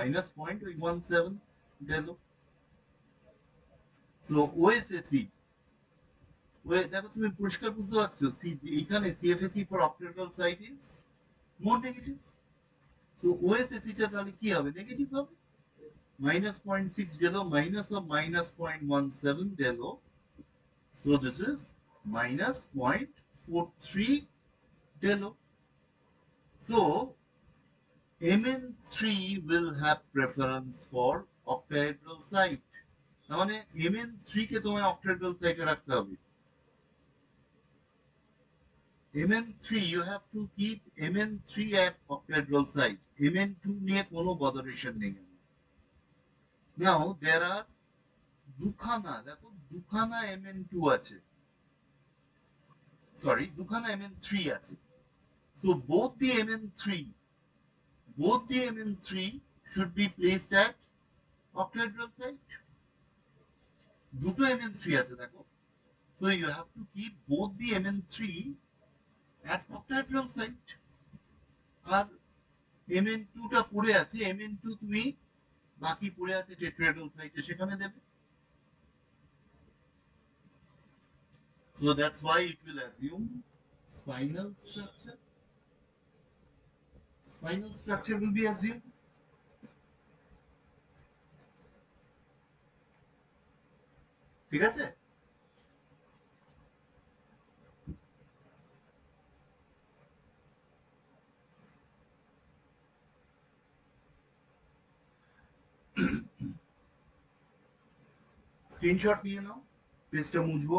minus 0.17 del O. So OSSE, দেখো তুমি পরিষ্কার বুঝতে পারছো, এখানে CFSE for octahedral site is more negative. So OSSE টা তাহলে কি হবে? নেগেটিভ হবে, minus 0.6 del O minus of minus 0.17 del O. So this is minus 0.43 del O. So Mn3 will have preference for octahedral site. তার মানে Mn3 কে তোমায় octahedral site এ রাখতে হবে. Mn3, you have to keep Mn3 at octahedral site. Mn2 নিয়ে কোনো botheration নেই. Now there are দুখানা, দেখো দুখানা Mn2 আছে, sorry দুখানা Mn3 আছে. So both the Mn3 should be placed at octahedral site. দুটো Mn3 আছে দেখো, so you have to keep both the Mn3 at octahedral site. R Mn2 টা পড়ে আছে, Mn2 তুমি বাকি পড়ে আছে tetrahedral site এ, সেখানে দেবে. So that's why it will assume spinal structure. Spinal structure will be assumed. ঠিক আছে? স্ক্রিনশট নিয়ে নাও, পেজটা মুছবো.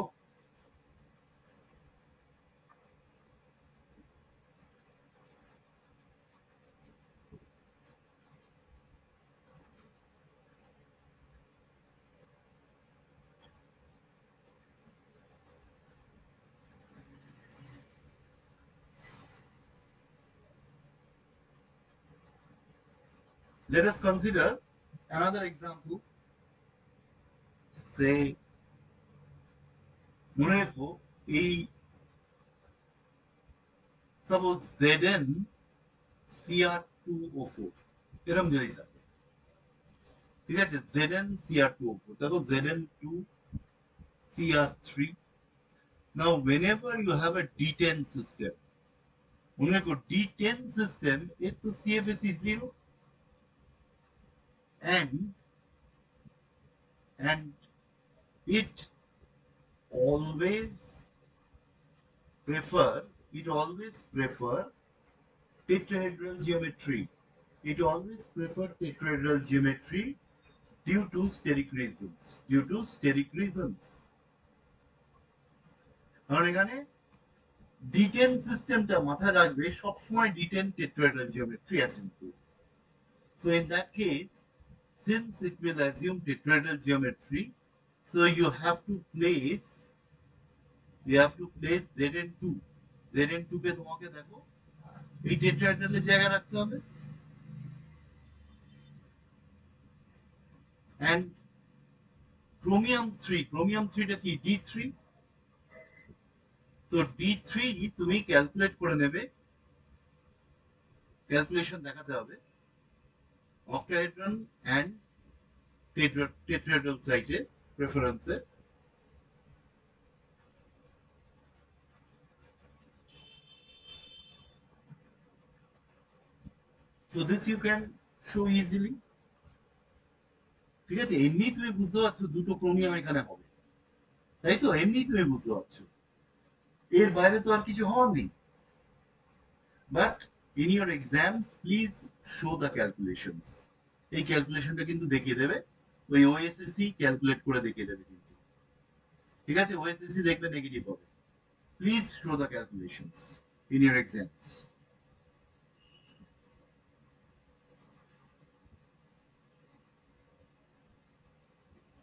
Let us consider another example. Say, মনে রেখো এই সাপোজ Zn Cr2O4 এরকম জিনিস আছে, ঠিক আছে? Zn Cr2O4, দেখো Zn2 Cr3. Now whenever you have a D10 system, মনে রেখো D10 system এর তো CFS is 0, and it always prefer tetrahedral geometry. It always prefer tetrahedral geometry due to steric reasons. কারণ এখানে D10 সিস্টেমটা মাথায় রাখবে সবসময় D10 tetrahedral geometry as input. So in that case, since it will assume tetrahedral geometry, so you have to place Zn2. Zn2 কে তোমাকে দেখো এই টেট্রাহেড্রালের জায়গায় রাখতে হবে, and chromium 3 টা কি D3, তো D3 তুমি ক্যালকুলেট করে নেবে, ক্যালকুলেশন দেখাতে হবে octahedron and tetrahedral সাইটে প্রেফারেন্সে। So this you can show easily, ঠিক আছে? এমনি তুমি বুঝতে পারছো দুটো ক্রোমিয়াম এখানে হবে, তাই তো? এমনি তুমি বুঝতে পারছো, এর বাইরে তো আর কিছু হওয়ার নেই। But in your exams please show the calculations. এই ক্যালকুলেশনটা কিন্তু দেখিয়ে দেবে, ওই ওএসএসসি ক্যালকুলেট করে দেখিয়ে দেবে কিন্তু, ঠিক আছে? ওএসএসসি দেখবে নেগেটিভ হবে। Please show the calculations in your exams.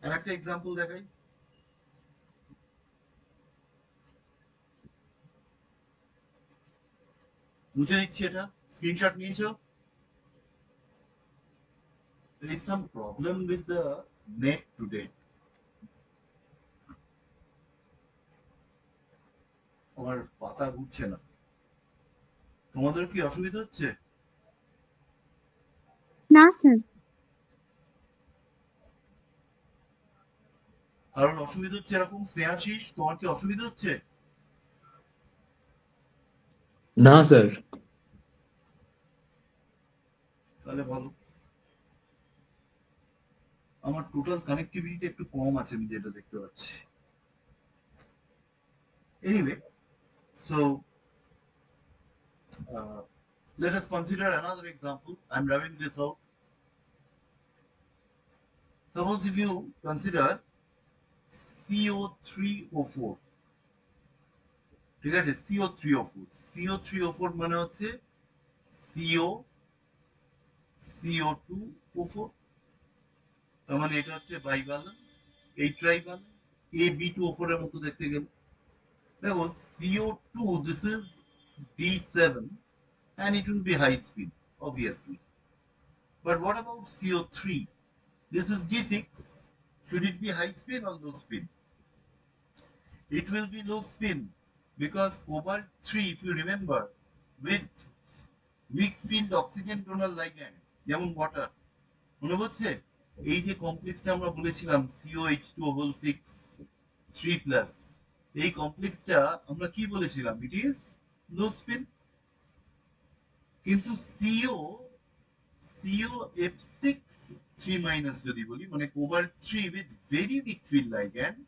আর একটা এক্সাম্পল দেখাই, মুছে নিচ্ছি, এটা স্ক্রিনশট নিয়েছো? There is some problem with the net today. আমার পাতা ঘুরছে না, তোমাদের কি অসুবিধা হচ্ছে? না স্যার। কারণ অসুবিধা হচ্ছে এরকম? স্নেহাশিস, তোমার কি অসুবিধা হচ্ছে? না স্যার। তাহলে বলো। আমার টোটাল কানেক্টিভিটি একটু কম আছে, আমি যেটা দেখতে পাচ্ছি। Anyway, so let us consider another example. I'm rubbing this out. Suppose if you consider CO3O4, ঠিক আছে? CO3O4 মানে হচ্ছে CO2O4, তার মানে এটা হচ্ছে বাইভ্যালেন্ট, এই ট্রাইভ্যালেন্ট, AB2O4 এর মতো দেখতে গেলে। দেখো CO2, this is D7 and it will be high spin obviously, but what about CO3? This is D6. Should it be high spin or low spin? It will be low spin because cobalt 3, if you remember, with weak field oxygen donor ligand যেমন water, মনে পড়ছে? এই যে কমপ্লেক্সটা আমরা বলেছিলাম COH2O6 3+, এই কমপ্লেক্সটা আমরা কি বলেছিলাম? ইট ইজ লো স্পিন। কিন্তু COF6 3- যদি বলি, মানে cobalt 3 with very weak field ligand,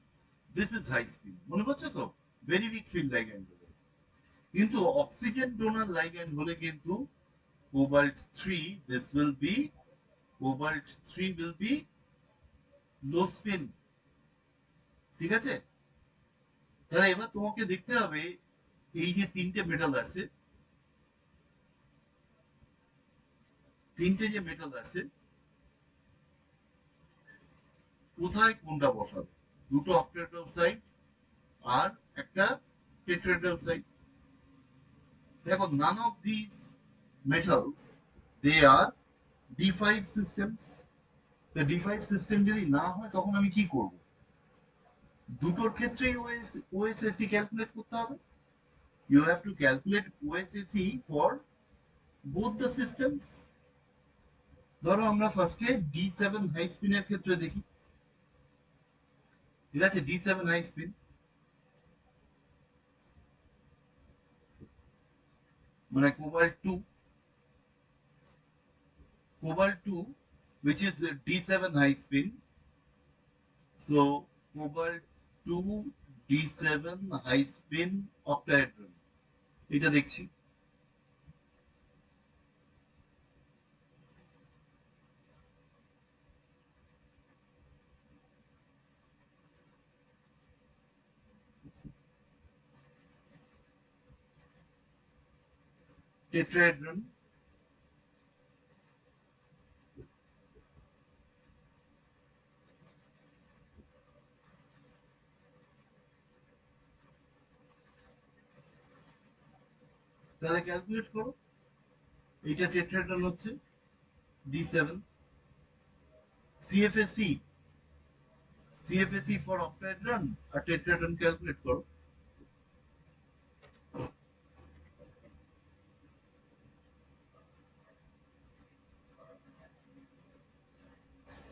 this is high spin, মনে পড়ছে তো? very weak field ligand হলে, কিন্তু অক্সিজেন ডোনার ligand হলে কিন্তু cobalt 3, this will be cobalt 3 will be low spin, ঠিক আছে? তাহলে এবার তোমাকে দেখতে হবে এই যে তিনটে মেটাল আছে, কোথায় কোনটা বসাবে? দুটো অক্টাহেড্রাল সাইড আর একটা টেট্রাহেড্রাল সাইড। দেখো none of these metals they are D5 systems, the D5 system যদি না হয় তখন আমি কি করব? দুটোর ক্ষেত্রেই OSSE ক্যালকুলেট করতে হবে। You have to calculate OSSE for both the systems. ধরো আমরা ফার্স্টে D7 হাই স্পিনের ক্ষেত্রে দেখি, ঠিক আছে? D7 হাই স্পিন, মানে cobalt 2 which is D7 high spin. So cobalt 2 D7 high spin octahedron, এটা দেখছি। টেট্রাহেড্রন, তাহলে ক্যালকুলেট করো, এইটা টেট্রাহেড্রন হচ্ছে D7। CFSE for octahedron আর টেট্রাহেড্রন ক্যালকুলেট করো।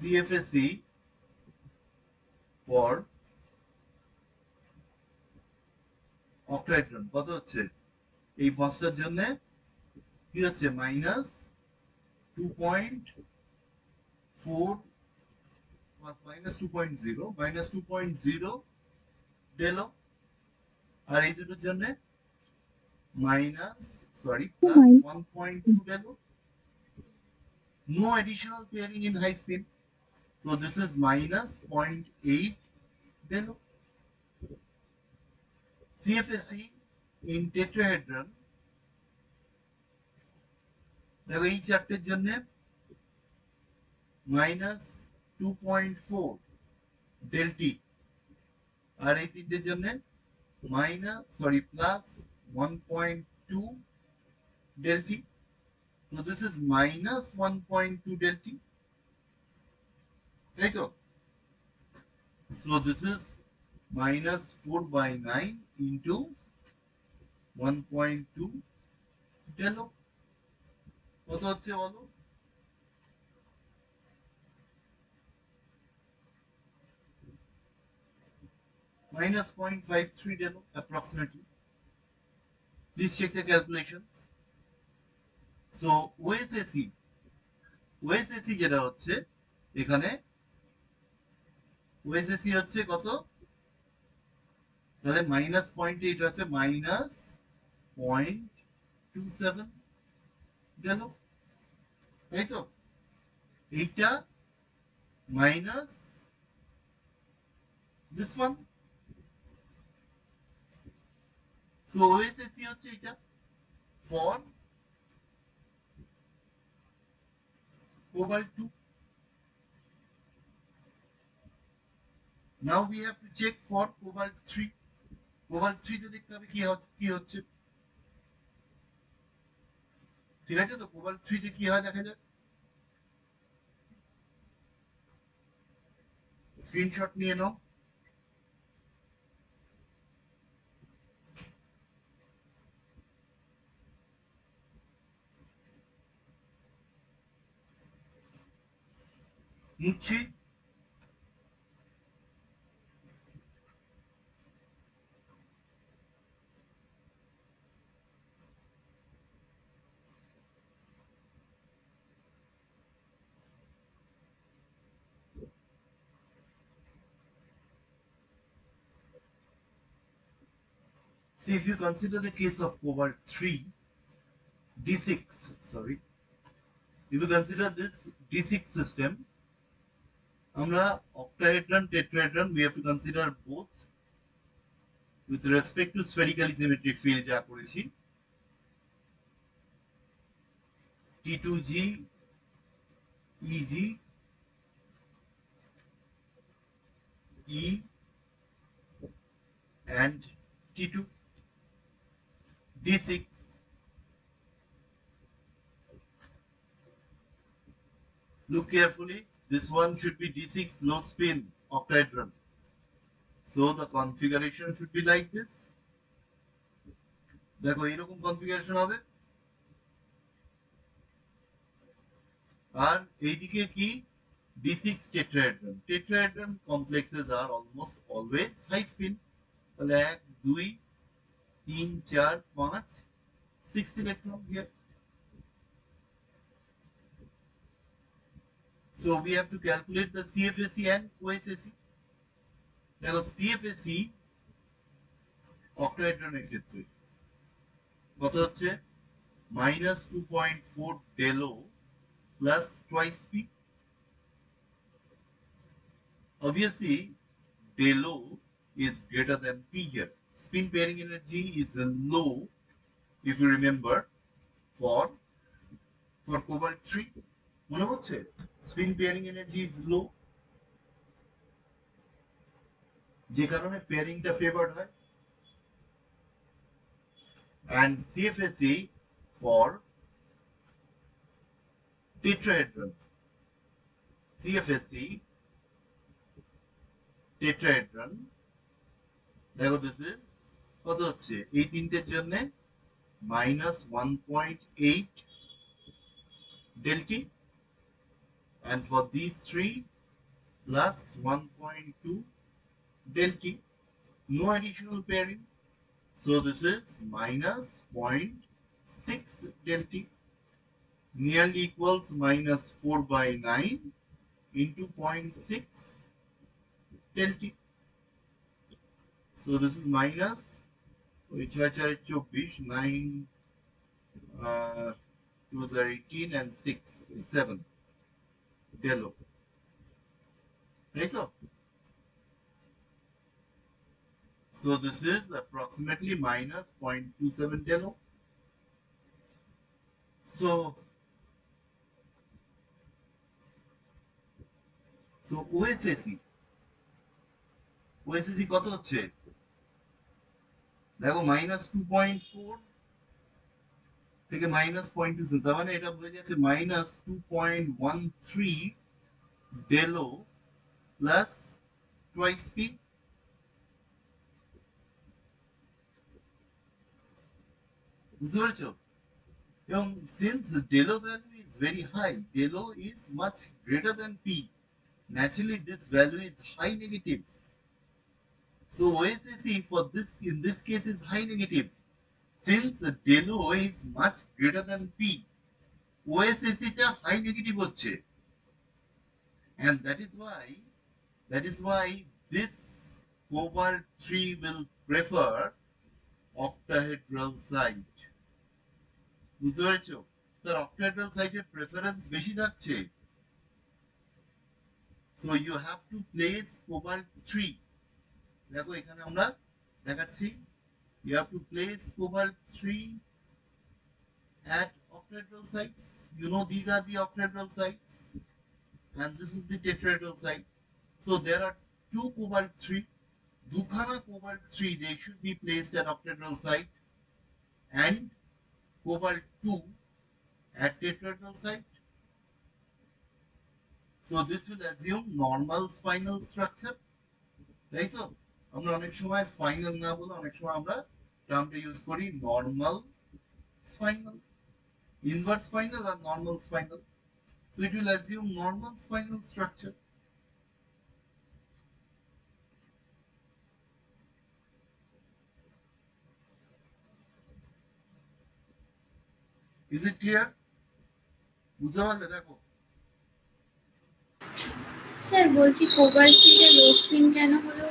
CFSE for octahedron কত হচ্ছে? এই পাঁচটার জন্য কি হচ্ছে? -2.4 -2.0 ডেলো, আর এই দুটোর জন্য +1.2 Delo. No additional pairing in high spin, so this is -0.8 Delo. CFSE in tetrahedron, দেখো এই চারটের জন্য -2.4 del T, আর এই তিনটের জন্য +1.2 del T. So this is -1.2 del T, তাই তো? So this is -4/9 into 1.2 del O. কত হচ্ছে বলো? -0.53 del O approximately. Please check the calculations. So OSSE যেটা হচ্ছে এখানে, OSSE হচ্ছে কত? তাহলে -0.8 হচ্ছে -0.27 গেল, তাই তো? এইটা minus this one. So OSSE হচ্ছে এটা for cobalt 2. Now we have to check for cobalt 3. cobalt 3 তে দেখতে হবে কি হচ্ছে, ঠিক আছে? তো cobalt 3 তে কি হয় দেখা যাক। স্ক্রিনশট নিয়ে নাও। মুছছি। See, if you consider the case of cobalt 3, D6, sorry, if you consider this D6 system, আমরা octahedron, tetrahedron, we have to consider both with respect to spherical symmetric field যা করেছি, T2G, EG, E and T2, D6, Look carefully. This one should be D6 low spin octahedron. So the configuration should be like this. দেখো এরকম configuration হবে। আর এইদিকে কি D6 tetrahedron. Tetrahedron complexes are almost always high spin. তাহলে 1 2 3 4 5 6 electron here. So we have to calculate the CFSE and OSSE. দেখো CFSE অক্টাহেড্রনের ক্ষেত্রে কত হচ্ছে -2.4 del O plus twice P. Obviously, del O is greater than P here. Spin pairing energy is low, if you remember, for cobalt 3. মনে হচ্ছে spin pairing energy is low, যে কারণে পেয়ারিংটা favoured হয়। And CFSE for tetrahedron. CFSE tetrahedron, দেখো this is কত হচ্ছে এই তিনটের জন্য -1.8 del T, and for these three +1.2 del T. No additional pairing, so this is -0.6 del T, nearly equals -4/9 into 0.6 del T. So this is minus 9 2 are 18 and 6 is 7 del O. Right? So this is approximately -0.27 del O. So OSSE কত হচ্ছে দেখো -2.4 থেকে -0.27, তার মানে এটা হয়ে যাচ্ছে -2.13 del O plus twice P. বুঝতে পেরেছো? এবং since del O value is very high, del O is much greater than P, naturally this value is high negative. So OSSE for this in this case is high negative. Since del O is much greater than P, OSSE টা high negative হচ্ছে, and that is why this cobalt 3 will prefer octahedral site. বুঝতে পেরেছো? তার octahedral site-এর preference বেশি থাকছে। So you have to place cobalt 3. দেখো এখানে আমরা দেখাচ্ছি, you have to place cobalt 3 at octahedral sites. You know these are the octahedral sites and this is the tetrahedral site. So there are two cobalt 3. দুখানা cobalt 3 they should be placed at octahedral site, and cobalt 2 at tetrahedral site. So this will assume normal spinal structure. তাই তো? আমরা অনেক সময় spinal না বলে অনেক সময় আমরা টার্মটা ইউজ করি normal spinal, inverse spinal or normal spinal. So it will assume normal spinal structure. Is it clear? বুঝতে পারলে? দেখো স্যার বলছি কোবাল্ট থ্রিটা লো স্পিন কেন হলো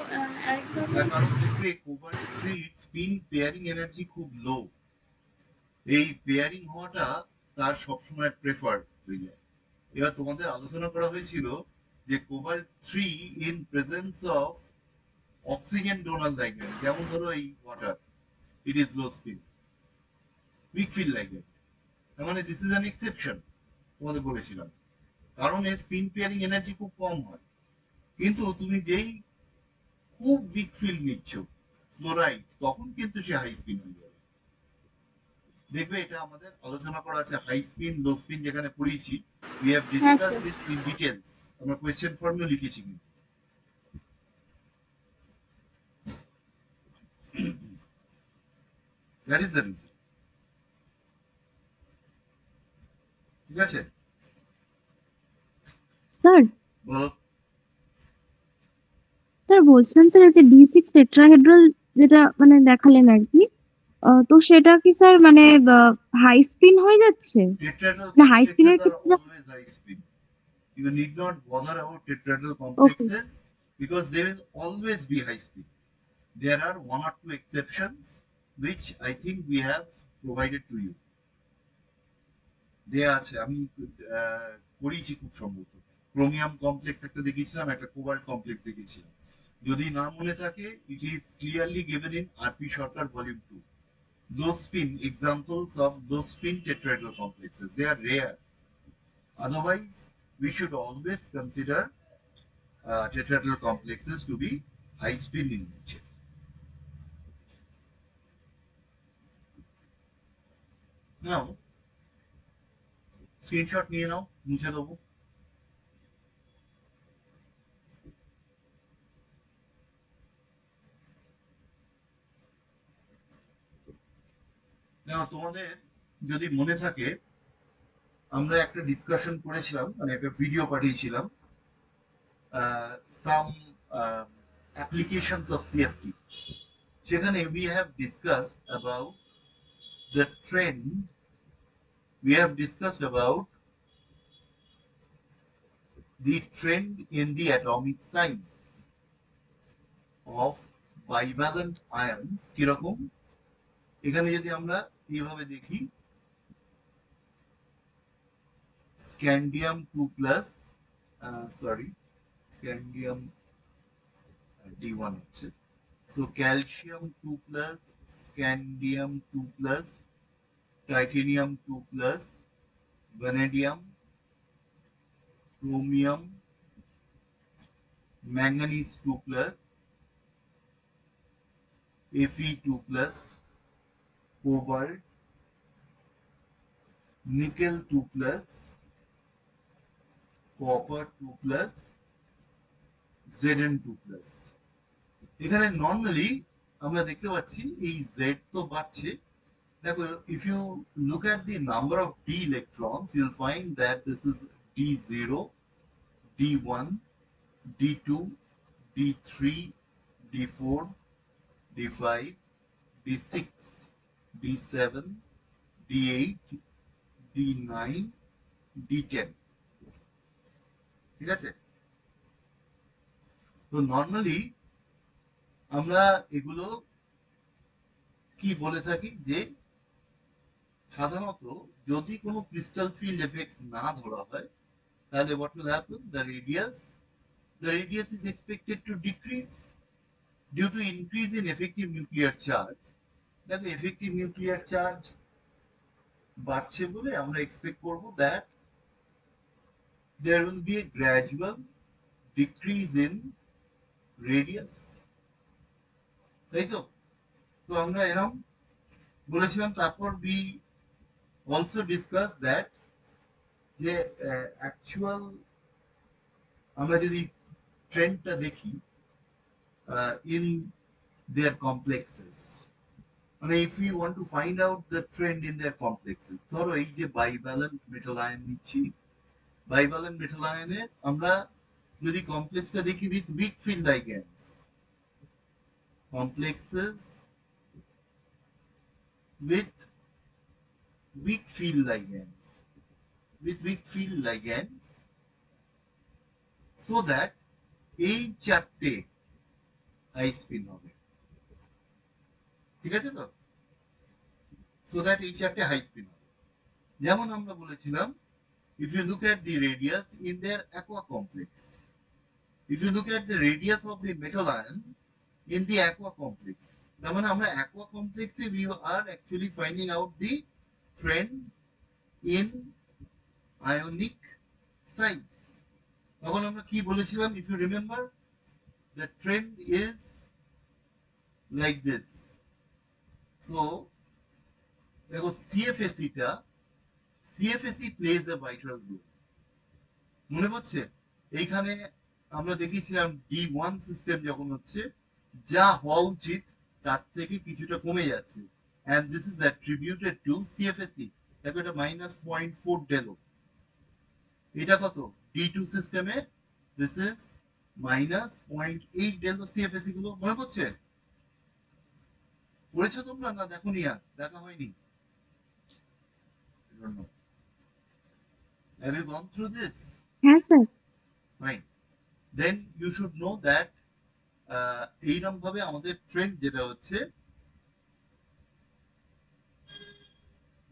আরেকবার তার কারণ দেখবে কোবাল্ট 3 স্পিন পেয়ারিং এনার্জি খুব লো। এই পেয়ারিং হওয়াটা তার সবসময় প্রেফার্ড হয়ে যায়। এবার তোমাদের আলোচনা করা হয়েছিল যে cobalt 3 in presence of oxygen donor ligand, যেমন ধরো এই water, it is low spin weak field ligand, তার মানে দিস ইজ অ্যান এক্সেপশন তোমাদের বলেছিলাম, কারণ এর স্পিন পেয়ারিং এনার্জি খুব কম হয়। কিন্তু তুমি যেই খুব উইক ফিল্ড নিচ্ছ ফ্লোরাইড, তখন কিন্তু সে হাই স্পিন হয়ে যাবে। দেখবে এটা আমাদের আলোচনা করা আছে হাই স্পিন লো স্পিন যেখানে পড়িয়েছি we have হ্যাঁ discussed sir. it in details আমরা কোয়েশ্চেন ফর্মেও লিখেছি কিন্তু that is the reason ঠিক আছে স্যার বলো স্যার বলছিলাম স্যার এই যে D6 টেট্রাহেড্রাল যেটা মানে দেখালেন আর কি, তো সেটা কি স্যার মানে হাই স্পিন হয়ে যাচ্ছে? tetrahedral না হাই complexes স্পিনের are ক্ষেত্রে? always high spin you need not bother about tetrahedral okay. complexes because they will always be high spin there are one or two exceptions which I think we have provided to you দেয়া আছে আমি করিয়েছি খুব সম্ভবত chromium complex একটা দেখিয়েছিলাম একটা cobalt complex দেখিয়েছিলাম যদি না মনে থাকে it is clearly given in RP Sharkar volume 2 those spin examples of those spin tetrahedral complexes they are rare otherwise we should always consider tetrahedral complexes to be high spin in nature now screenshot নিয়ে নাও মুছে দেবো now তোমাদের যদি মনে থাকে আমরা একটা discussion করেছিলাম মানে একটা ভিডিও পাঠিয়েছিলাম some applications of CFT সেখানে we have discussed about the trend we have discussed about the trend in the atomic size of bivalent ions কিরকম এখানে যদি আমরা এইভাবে দেখি scandium 2 plus sorry scandium D1 হচ্ছে so calcium 2 plus scandium 2 plus titanium 2 plus vanadium chromium manganese 2 plus Fe 2 plus cobalt nickel 2 plus copper 2 plus Zn 2 plus এখানে normally আমরা দেখতে পাচ্ছি এই Z তো বাড়ছে দেখো if you look at the number of d electrons you'll find that this is d0 d1 d2 d3 d4 d5 d6 d7 d8 d9 d10 ঠিক আছে তো নর্মালি আমরা এগুলো কি বলে থাকি যে সাধারণত যদি কোনো ক্রিস্টাল ফিল্ড এফেক্ট না ধরা হয় তাহলে what will happen the radius is expected to decrease due to increase in effective nuclear charge দেখো effective nuclear charge বাড়ছে বলে আমরা এক্সপেক্ট করব that there will be a gradual decrease in radius তাই তো তো আমরা এরকম বলেছিলাম তারপর we also discussed that যে অ্যাকচুয়াল আমরা যদি ট্রেন্ডটা দেখি in their complexes মানে if we want to find out the trend in their complexes ধরো এই যে bivalent metal ion নিচ্ছি bivalent metal ion-এ আমরা যদি কমপ্লেক্সটা দেখি with weak field ligands complexes with weak field ligands so that এই চারটে হাই স্পিন হবে ঠিক আছে তো so that এই চারটে হাই স্পিন হবে যেমন আমরা বলেছিলাম if you look at the radius in their aqua complex if you look at the radius of the metal ion in the aqua complex তার মানে আমরা aqua complex A we are actually finding out the trend in ionic size তখন আমরা কি বলেছিলাম if you remember the trend is like this so দেখো CFAC plays এ vital role. মনে পড়ছে এইখানে আমরা দেখেছিলাম D1 সিস্টেম যখন হচ্ছে যা হওয়া উচিত তার থেকে কিছুটা কমে যাচ্ছে, and this is attributed to CFSE। দেখো এটা -0.4 ডেলো, এটা কত D2 সিস্টেমে this is -0.8 ডেলো। CFSE গুলো মনে পড়ছে, পড়েছো তোমরা না দেখোনি? আর দেখা হয়নি? I don't know. Have you gone through this? হ্যাঁ sir. Fine. Then you should know that এইরকম ভাবে আমাদের ট্রেন্ড যেটা হচ্ছে,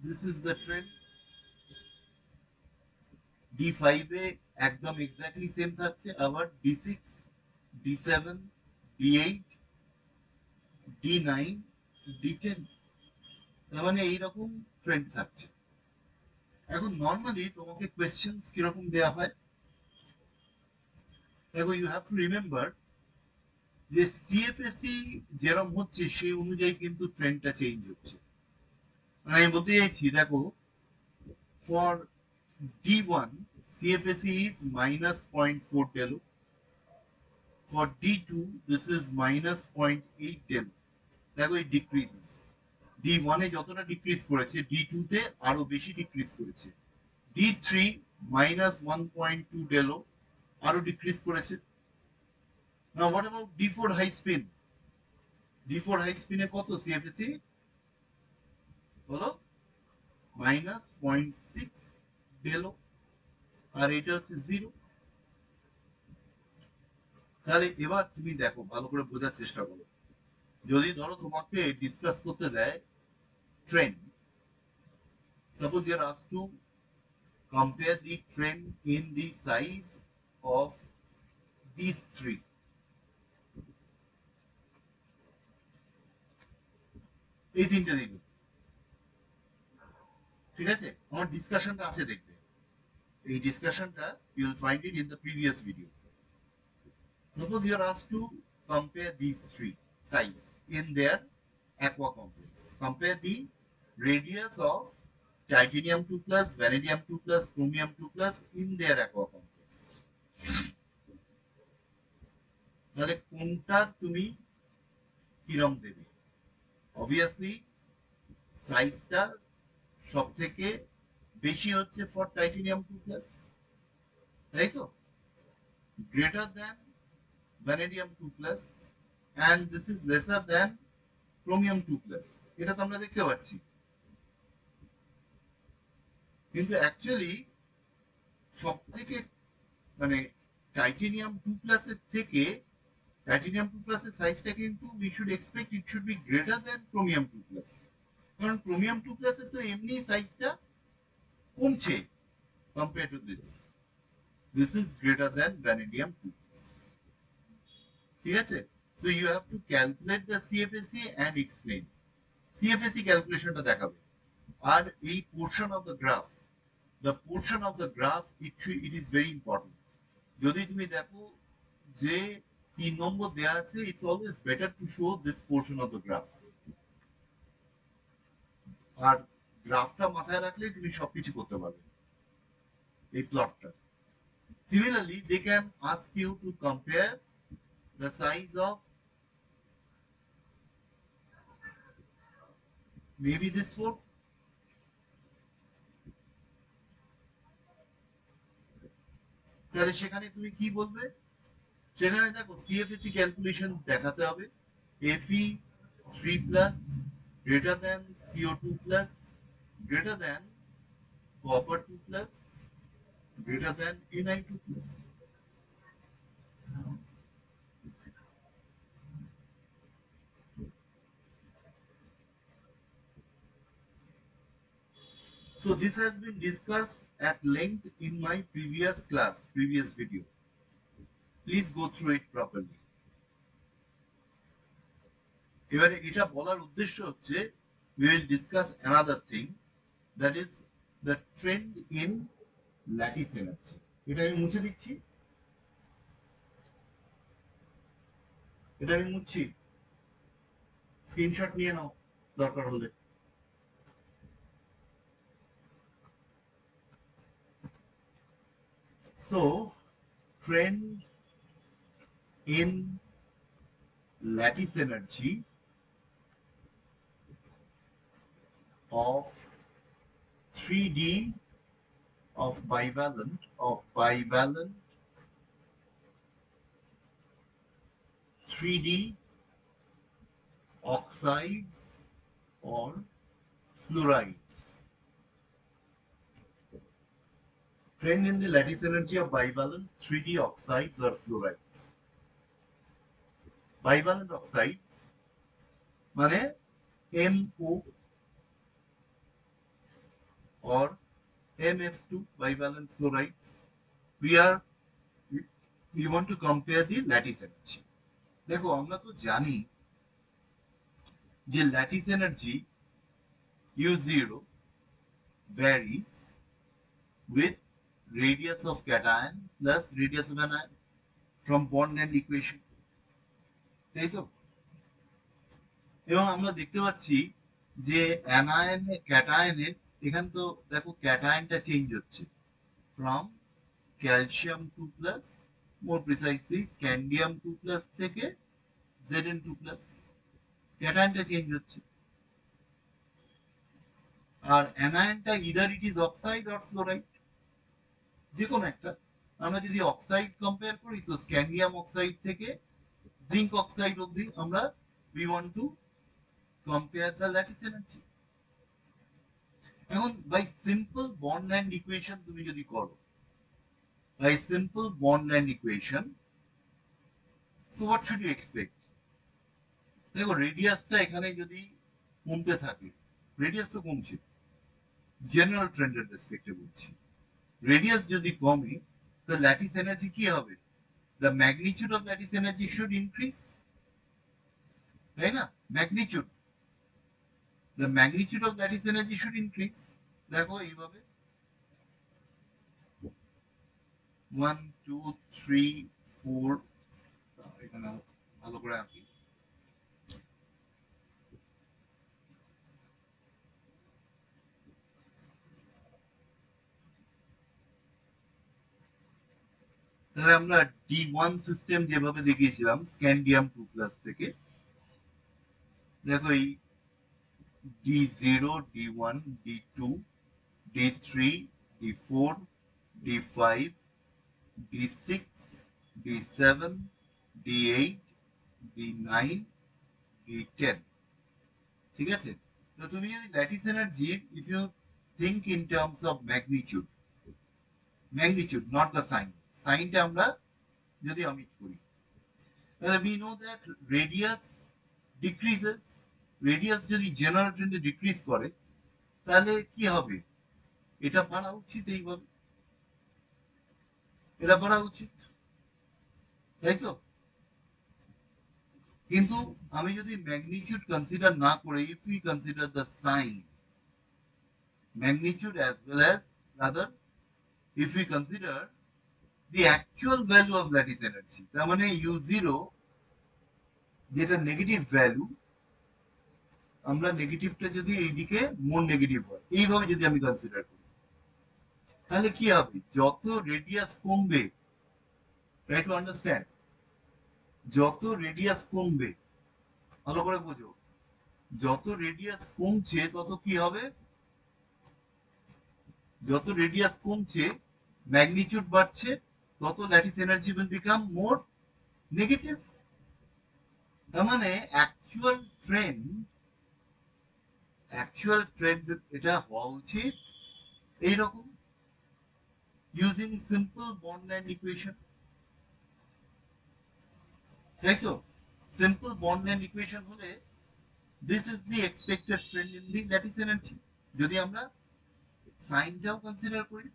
this is the trend। D5 এ একদম এক্স্যাক্টলি সেম থাকছে, আবার D6, D7, D8, D9, D10, তার মানে এইরকম ট্রেন্ড থাকছে। এখন নর্মালি তোমাকে কোয়েশ্চেন্স কিরকম দেওয়া হয়, দেখো ইউ হ্যাভ টু রিমেম্বার যে সিএফএসি যেরকম হচ্ছে সেই অনুযায়ী কিন্তু ট্রেন্ডটা চেঞ্জ হচ্ছে। মানে আমি বলতে চাইছি দেখো, for D1 CFSE is -0.4 Delo, for D2 this is -0.8 Delo. দেখো এই ডিক্রিজেস, D1 এ যতটা ডিক্রিজ করেছে D2 তে আরো বেশি ডিক্রিজ করেছে। D3 -1.2 ডেলো, আরো ডিক্রিজ করেছে। Now what about D4 high স্পিন? D4 হাই স্পিনে কত CFSE বলো? -0.6 ডেলো, আর এটা হচ্ছে 0। তাহলে এবার তুমি দেখো ভালো করে বোঝার চেষ্টা করো, যদি ধরো তোমাকে ডিসকাস করতে দেয় trend, suppose you are asked to compare the trend in the size of these three, এই তিনটে দেখবে, ঠিক আছে? আমার ডিসকাশনটা আছে দেখবে, এই ডিসকাশনটা you will find it in the previous video। Suppose you are asked to compare these three size in their aqua complex, compare the radius of titanium 2 plus, vanadium 2 plus, chromium 2 plus in their aqua complex। তাহলে কোনটার তুমি কিরম দেবে? Obviously সাইজটা সব থেকে বেশি হচ্ছে ফর টাইটেনিয়াম 2 প্লাস, তাই তো? Greater than vanadium 2 plus, and this is lesser than chromium 2 plus। এটা তো আমরা দেখতে পাচ্ছি, কিন্তু অ্যাকচুয়ালি সব থেকে মানে টাইটেনিয়াম 2 প্লাসের থেকে টাইটেনিয়াম 2 প্লাসের সাইজটা কিন্তু we should expect it should be greater than chromium 2 plus, কারণ chromium 2 প্লাসের তো এমনি সাইজটা কমছে compared to this। This is greater than vanadium 2 plus। ঠিক আছে? So you have to calculate the CFSE and explain। CFSE ক্যালকুলেশনটা দেখাবে, আর এই portion of the graph, the portion of the graph it is very important। যদি তুমি দেখো যে 3 নম্বর দেয়া আছে, it's always better to show this portion of the graph। আর গ্রাফটা মাথায় রাখলে তুমি সবকিছু করতে পারবে এই প্লটটা। Similarly, they can ask you to compare the size of maybe this four। তাহলে সেখানে তুমি কি বলবে? সেখানে দেখো সিএফএসি ক্যালকুলেশন দেখাতে হবে, Fe 3 plus greater than CO2 plus greater than copper 2 plus greater than Ni2 plus। So this has been discussed at length in my previous video। Please go through it properly। এবারে এটা বলার উদ্দেশ্য হচ্ছে we will discuss another thing, that is the trend in lattice energy. এটা আমি মুছে দিচ্ছি, এটা আমি মুছছি, স্ক্রিনশট নিয়ে নাও দরকার হলে। So trend in lattice energy of 3D of bivalent 3D oxides or fluorides. Trend in the lattice energy of bivalent 3D oxides or fluorides. Bivalent oxides মানে MO or MF2 bivalent fluorides. We want to compare the lattice energy. দেখো আমরা তো জানি যে lattice energy U0 varies with radius of cation plus radius of anion from Bond-end equation, তাই তো? এবং আমরা দেখতে পাচ্ছি যে অ্যানায়নে ক্যাটায়নের এখানে তো দেখো ক্যাটায়নটা চেঞ্জ হচ্ছে from calcium 2+, more precisely scandium 2+ থেকে Zn 2+, ক্যাটায়নটা চেঞ্জ হচ্ছে। আর অ্যানায়নটা either it is oxide or fluoride, যে কোনো একটা। আমরা যদি অক্সাইড কম্পেয়ার করি তো স্ক্যান্ডিয়াম অক্সাইড থেকে জিঙ্ক অক্সাইড অবধি আমরা we want to compare the lattice energy. এখন বাই সিম্পল বন্ড এন্ড ইকুয়েশন তুমি যদি করো, বাই সিম্পল বন্ড Lande equation, so what should you expect? দেখো রেডিয়াসটা এখানে যদি কমতে থাকে, রেডিয়াস তো কমছে, জেনারেল ট্রেন্ডের রেসপেক্টে বলছি, রেডিয়াস যদি কমে তো ল্যাটিস এনার্জি কি হবে? The magnitude of lattice energy should increase, তাই না? Magnitude, the magnitude of lattice energy should increase. দেখো এইভাবে 1 2 3 4, এখানে ভালো করে আঁকি। তাহলে আমরা D1 সিস্টেম যেভাবে দেখিয়েছিলাম স্ক্যান্ডিয়াম 2+ থেকে, দেখো এই D0 D1 D2 D3 D4 D5 D6 D7 D8 D9 D10, ঠিক আছে? তো তুমি যদি lattice energy, if you think in terms of magnitude, magnitude not the sign, সাইনটা আমরা যদি অমিট করি, তাহলে we know that radius decreases, radius যদি জেনারেল ট্রেন্ডে ডিক্রিজ করে তাহলে কি হবে? এটা বাড়া উচিত, এইভাবে এটা বাড়া উচিত, তাই তো? কিন্তু আমি যদি ম্যাগনিটিউড কনসিডার না করে, if we consider the sign, magnitude as well as rather if we consider the actual value of lattice energy, তার মানে U0 যেটা নেগেটিভ ভ্যালু, আমরা নেগেটিভটা যদি এইদিকে মোর নেগেটিভ হয়, এইভাবে যদি আমি কনসিডার করি, তাহলে কি হবে? যত রেডিয়াস কমবে, ট্রাই টু আন্ডারস্ট্যান্ড, যত রেডিয়াস কমবে, ভালো করে বোঝো, যত রেডিয়াস কমছে তত কি হবে? যত রেডিয়াস কমছে ম্যাগনিটিউড বাড়ছে, তত lattice energy will become more negative. তার মানে অ্যাকচুয়াল ট্রেন্ড এটা হওয়া উচিত এইরকম, ইউজিং সিম্পল বন্ড এন্ড ইকুয়েশন, তাই তো? সিম্পল বন্ড এন্ড ইকুয়েশন হলে this is the expected trend in the lattice energy, যদি আমরা সাইনটাও কনসিডার করি।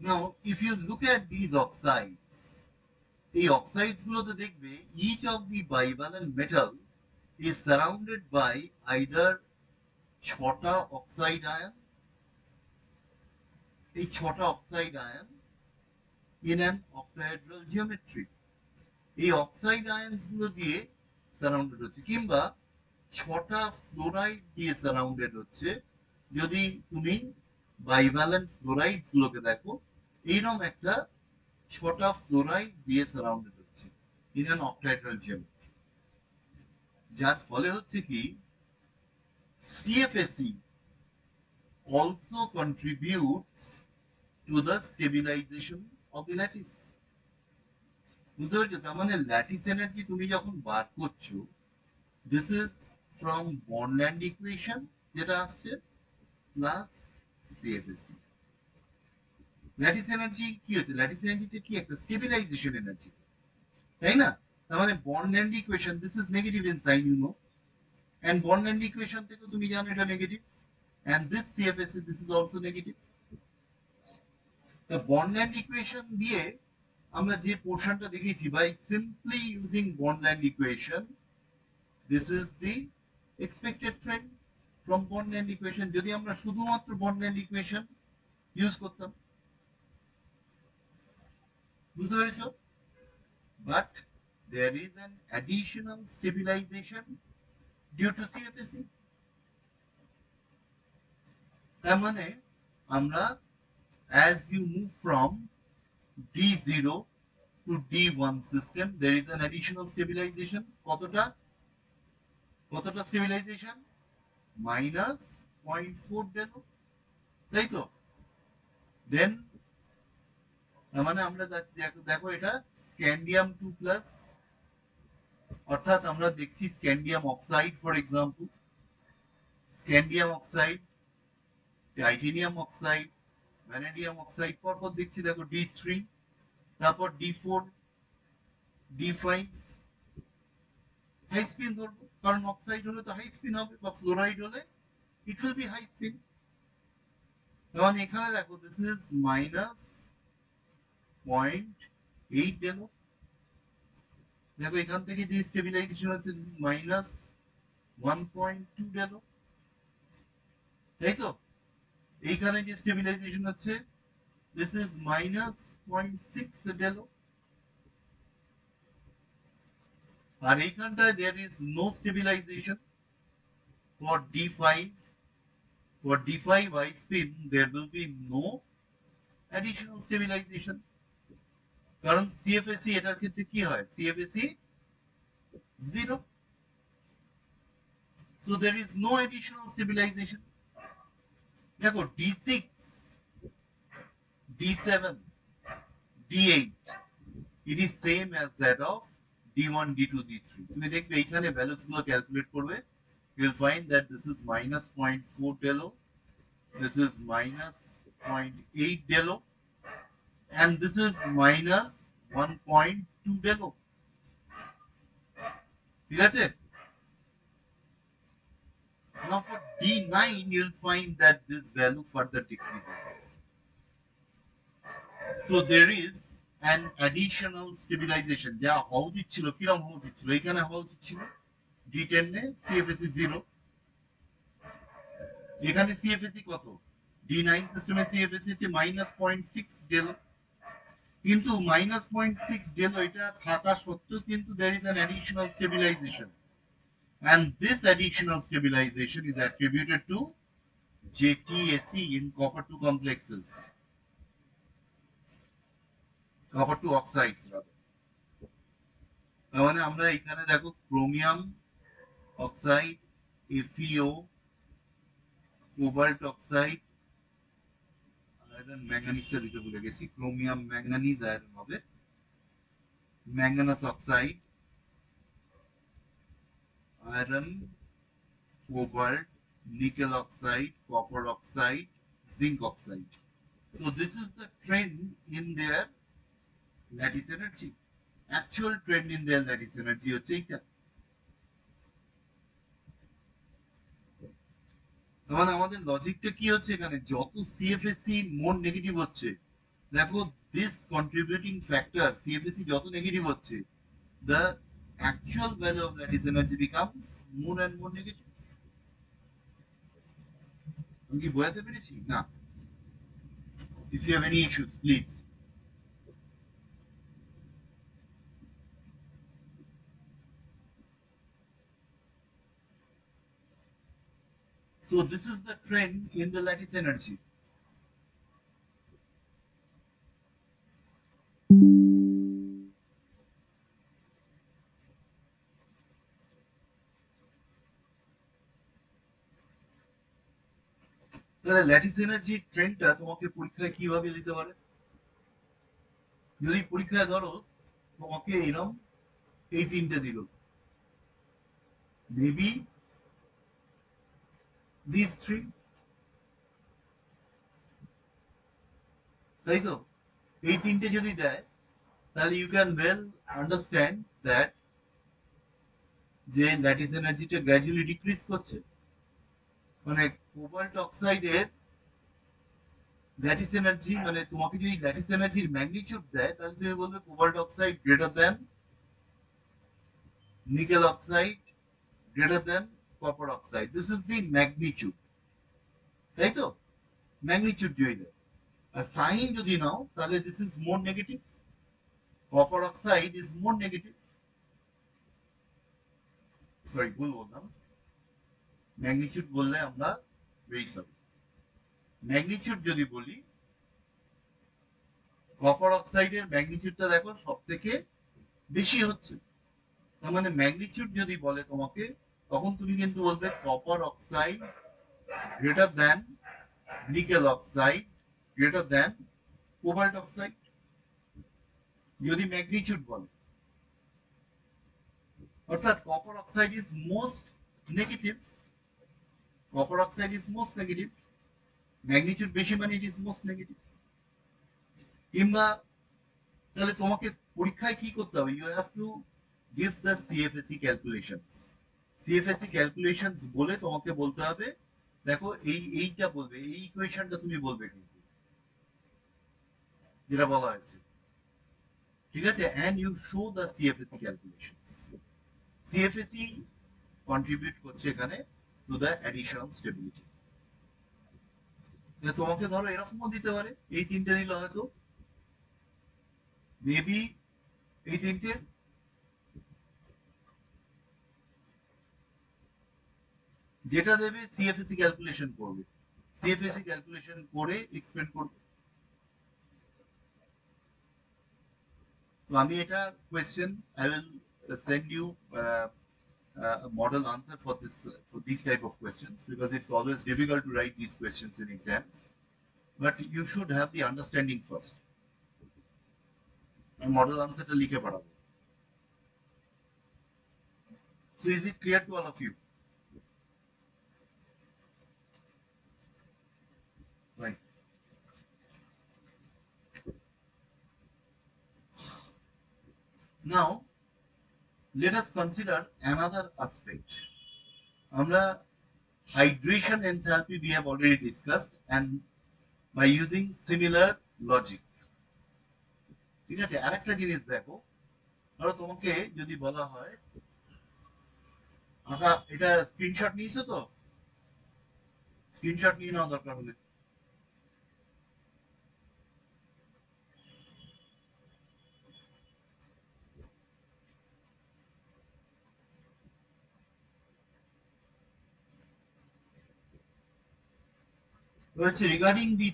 Now if you look at these oxides, এই অক্সাইডস গুলোতে দেখবে each of the bivalent metal is surrounded by either 6টা অক্সাইড আয়ন, এই 6টা oxide ion in an octahedral geometry, এই অক্সাইড আয়নস গুলো দিয়ে সারাউন্ডেড হচ্ছে, কিংবা ছটা ফ্লোরাইড দিয়ে সারাউন্ডেড হচ্ছে। যদি তুমি বাইভ্যালেন্ট ফ্লোরাইডস গুলোকে দেখো, এইরকম একটা ছটা ফ্লোরাইড দিয়ে সারাউন্ডেড হচ্ছে ইন অ্যান অক্টাহেড্রাল জিওমেট্রি। যার ফলে হচ্ছে কি CFSE also contributes to the stabilization of the lattice. বুঝতে পারছো? তার মানে ল্যাটিস এনার্জি তুমি যখন বার করছো, দিস ইজ ফ্রম বর্নল্যান্ড ইকুয়েশন যেটা আসছে প্লাস CFSE। ল্যাটিস এনার্জি কি হচ্ছে? ল্যাটিস এনার্জিটা কি একটা স্টেবিলাইজেশন এনার্জি, তাই না? তার মানে Born Lande equation, this is negative in sign, you know, and Born Lande equation থেকে তুমি জানো এটা negative, and this CFSE, this is also negative. The Bondland equation দিয়ে আমরা যে পোর্শনটা দেখেছি, by simply using Bondland equation, this is the expected trend from Bondland equation। যদি আমরা শুধুমাত্র Bondland equation ইউজ করতাম, বুঝতে পেরেছো? But there is an additional stabilization due to CFSE। তার মানে আমরা as you move from D0 to D1 system, there is an additional stabilization। কতটা স্টেবিলাইজেশন? -0.4 ডেলো, তাই তো? দেন মানে আমরা দেখো এটা স্ক্যান্ডিয়াম 2+, অর্থাৎ আমরা দেখছি scandium oxide, for example scandium oxide, titanium oxide, vanadium oxide, পরপর দেখছি দেখো D3, তারপর D4, D5। হাই স্পিন ধরবো, কারণ অক্সাইড হলে তো হাই স্পিন হবে, বা ফ্লোরাইড হলে it will be high spin. তার এখানে দেখো দিস ইজ -0.8 ডেলো। দেখো এখান থেকে যে স্টেবিলাইজেশন হচ্ছে দিস ইজ -1.2 ডেলো, তাই তো? এইখানে যে স্টেবিলাইজেশন হচ্ছে দিস ইজ -0.6 ডেলো, আর এইখানটায় there is no stabilization for D5। For D5 high spin there will be no additional stabilization, কারণ CFSE এটার ক্ষেত্রে কি হয়? CFSE 0, so there is no additional stabilization। দেখো D6, D7, D8, it is same as that of D1, D2, D3। তুমি দেখবে এইখানে values গুলো ক্যালকুলেট করবে, you will find that this is -0.4 Delo, this is -0.8 Delo, and this is -1.2 Delo. ঠিক আছে? Now for D9 you'll find that this value further decreases, so there is an additional stabilization। যা হওয়া উচিত ছিল, কিরকম হওয়া উচিত ছিল? এখানে হওয়া উচিত ছিল D10 এ CFSE 0, এখানে CFSE কত? D9 সিস্টেমে CFSE হচ্ছে -0.6 ডেলো, কিন্তু -0.6 ডেলো এটা থাকা সত্ত্বেও কিন্তু there is an additional stabilization, and this additional stabilization is attributed to JTSE in copper 2 complexes, copper 2 oxides rather। তার মানে আমরা এখানে দেখো chromium oxide, FeO, cobalt oxide, iron ম্যাঙ্গানিজটা দিতে ভুলে গেছি, ক্রোমিয়াম ম্যাঙ্গানিজ আয়রন হবে, manganous oxide, iron, cobalt, nickel oxide, copper oxide, zinc oxide। So this is the trend in their lattice energy। Actual trend in their lattice energy হচ্ছে এইটা। মানে আমাদের লজিকটা কি হচ্ছে এখানে? যত CFSE মোর নেগেটিভ হচ্ছে, দেখো this contributing factor CFSE যত নেগেটিভ হচ্ছে, the actual value of lattice energy becomes more and more negative। আমি কি বোঝাতে পেরেছি? না? If you have any issues, please। So this is the trend in the lattice energy. তাহলে lattice energy ট্রেন্ডটা তোমাকে পরীক্ষায় কিভাবে দিতে পারে? যদি পরীক্ষায় ধরো তোমাকে এরকম এই তিনটে দিল, মেবি দিস থ্রি, তাই তো? এই তিনটে যদি দেয় তাহলে you can well understand that যে ল্যাটিস এনার্জিটা গ্র্যাজুয়ালি ডিক্রিজ করছে। মানে কোবাল্ট অক্সাইডের ল্যাটিস এনার্জি, মানে তোমাকে যদি ল্যাটিস এনার্জির ম্যাগনিটিউড দেয় তাহলে তুমি বলবে cobalt oxide greater than nickel oxide greater than copper oxide. This is the magnitude, তাই তো? ম্যাগনিটিউড যদি দেয়, আর সাইন যদি নাও তাহলে this is more negative, copper oxide is more negative. Sorry, ভুল বললাম, ম্যাগনিটিউড বললে আমরা ভেরি সরি। ম্যাগনিটিউড যদি বলি, কপার অক্সাইডের ম্যাগনিটিউডটা দেখো সব থেকে বেশি হচ্ছে। তার মানে ম্যাগনিটিউড যদি বলে তোমাকে, তখন তুমি কিন্তু বলবে copper oxide greater than nickel oxide greater than cobalt oxide, যদি ম্যাগনিটিউড বলে। অর্থাৎ copper oxide is most negative, copper oxide is most negative, magnitude বেশি মানে ইট ইজ মোস্ট নেগেটিভ। কিংবা তাহলে তোমাকে পরীক্ষায় কি করতে হবে? You have to give the CFSE calculations. CFSE calculations বলে তোমাকে বলতে হবে, দেখো এইটা বলবে, এই ইকুয়েশনটা তুমি বলবে কিন্তু, যেটা বলা হয়েছে, ঠিক আছে? And you show the CFSE calculations. CFSE contribute করছে এখানে টু দ্য অ্যাডিশনাল স্টেবিলিটি। তোমাকে ধরো এরকমও দিতে পারে, এই তিনটে দিলে হয়তো মেবি এই তিনটে, যেটা দেবে সিএফএসি ক্যালকুলেশন করবে, সিএফএসি ক্যালকুলেশন করে এক্সপ্লেন করবে। তো আমি এটা question, I will send you a model answer for this for these type of questions, because it's always difficult to write these questions in exams, but you should have the understanding first. Model answer ta likhe padabo. So is it clear to all of you? Right. Now let us consider another aspect. Amra hydration enthalpy we have already discussed, and by using similar logic, ঠিক আছে? আরেকটা জিনিস দেখো, ধরো তোমাকে যদি বলা হয়, আঁকা, এটা স্ক্রিনশট নিয়েছো তো? স্ক্রিনশট নিয়ে নেওয়া দরকার হলে। Regarding the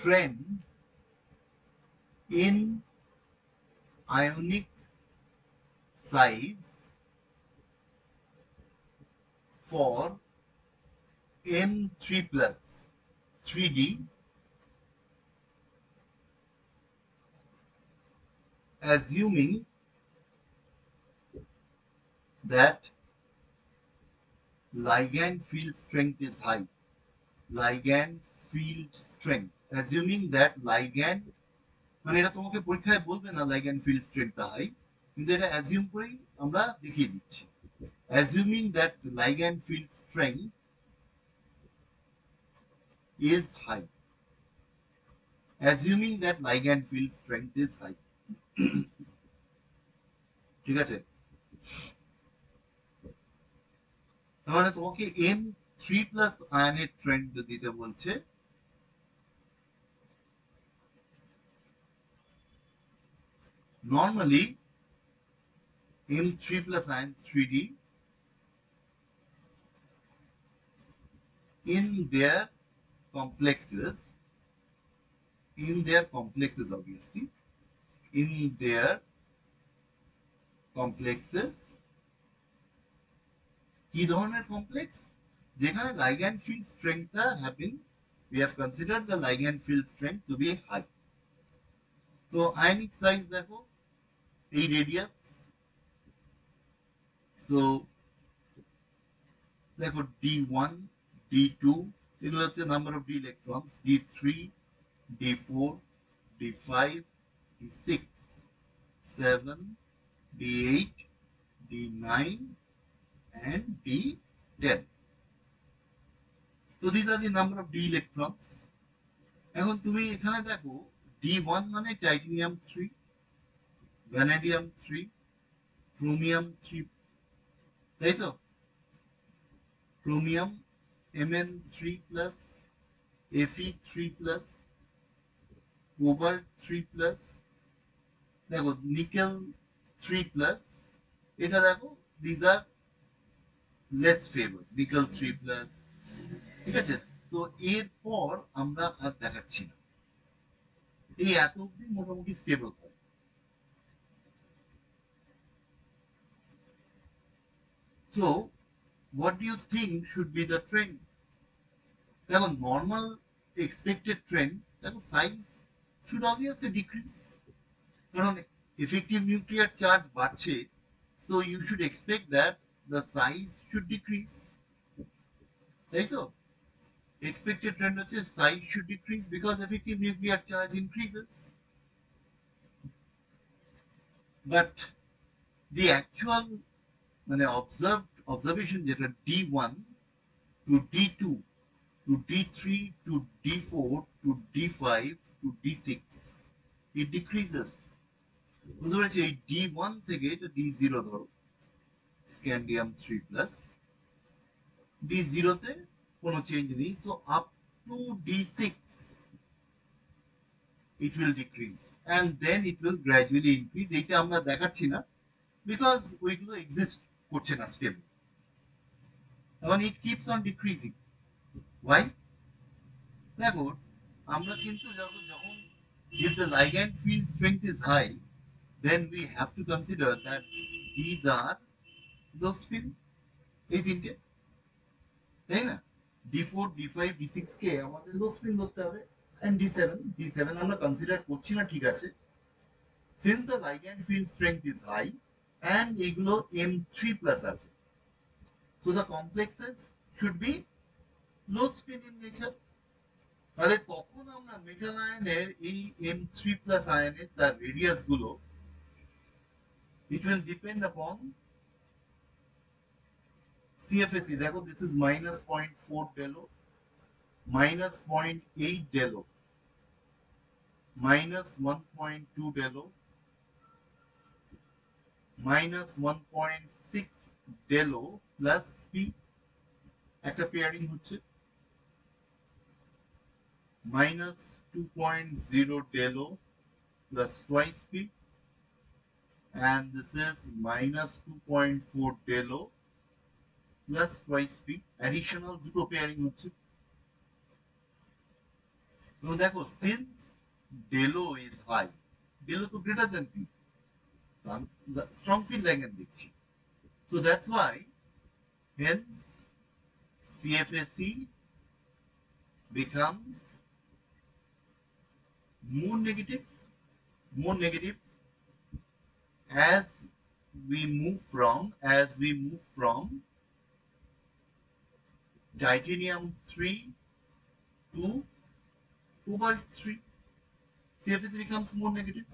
trend in ionic size for M3 plus 3D, assuming that ligand field strength is high. Ligand field strength, assuming that ligand, মানে এটা তোমাকে পরীক্ষায় বলবে না ligand field strength হাই, কিন্তু এটা অ্যাজিউম করেই আমরা দেখিয়ে দিচ্ছি। assuming that ligand field strength is high, assuming that ligand field strength is high, ঠিক আছে? তাহলে তোমাকে M3+ আয়নের ট্রেন্ড দিতে বলছে। Normally M3+ ion 3D in their complexes, obviously, in their complexes, কি ধরনের complex? যেখানে ligand field strength have been, we have considered the ligand field strength to be high. তো ionic size দেখো, এই radius, so দেখো D1, D2, এগুলো হচ্ছে number of d electrons, D3, D4, D5, D6, 7, D8, D9, and D10. So these are the number of d electrons. এখন তুমি এখানে দেখো D1 মানে টাইটেনিয়াম 3, ভ্যানাডিয়াম 3, ক্রোমিয়াম 3, তাই তো? ক্রোমিয়াম Mn3+, Fe3+, কোবাল্ট 3+, দেখো নিকেল 3+, এটা দেখো these are less favored, nickel 3+, ঠিক আছে? তো এরপর আমরা আর দেখাচ্ছি না, এই এত অবধি মোটামুটি স্টেবল হয়। So what do you think should be the trend? দেখো normal expected trend, দেখো size should obviously decrease, কারণ effective nuclear charge বাড়ছে, so you should expect that the size should decrease, তাই তো? Expected trend হচ্ছে size should decrease because effective nuclear charge increases, but the actual মানে observation যেটা D1 to D2 to D3 to D4 to D5 to D6, it decreases. বুঝতে পেরেছি? এই D1 থেকে এটা D0 ধরো, স্ক্যান্ডিয়াম 3+, D0 তে কোনো চেঞ্জ নেই, so up to D6 it will decrease and then it will gradually increase. এটা আমরা দেখাচ্ছি না because ওইগুলো exist করছে না stable, and it keeps on decreasing. Why? দেখো আমরা কিন্তু যখন if the ligand field strength is high, then we have to consider that these are those spin, এই তিনটে, তাই না? D4, D5, D6 কে আমাদের লো স্পিন ধরতে হবে, and D7 আমরা কনসিডার করছি না, ঠিক আছে, since the ligand field strength is high and এগুলো M3+ আছে, so the complexes should be low spin in nature. তাহলে তখন আমরা মেটাল আয়নের এই M3+ আয়নের তার রেডিয়াস গুলো, it will depend upon CFSE. দেখো this is -0.4 Delo, -0.8 Delo, -1.2 Delo, -1.6 Delo plus P, একটা পেয়ারিং হচ্ছে, -2.0 Delo plus twice P, and this is -2.4 Delo plus twice P, additional দুটো পেয়ারিং হচ্ছে। এবং দেখো since Delo is high, Delo তো greater than P, strong field ligand দেখছি, so that's why hence CFSE becomes more negative as we move from titanium 3 to cobalt 3. CFSE becomes more negative.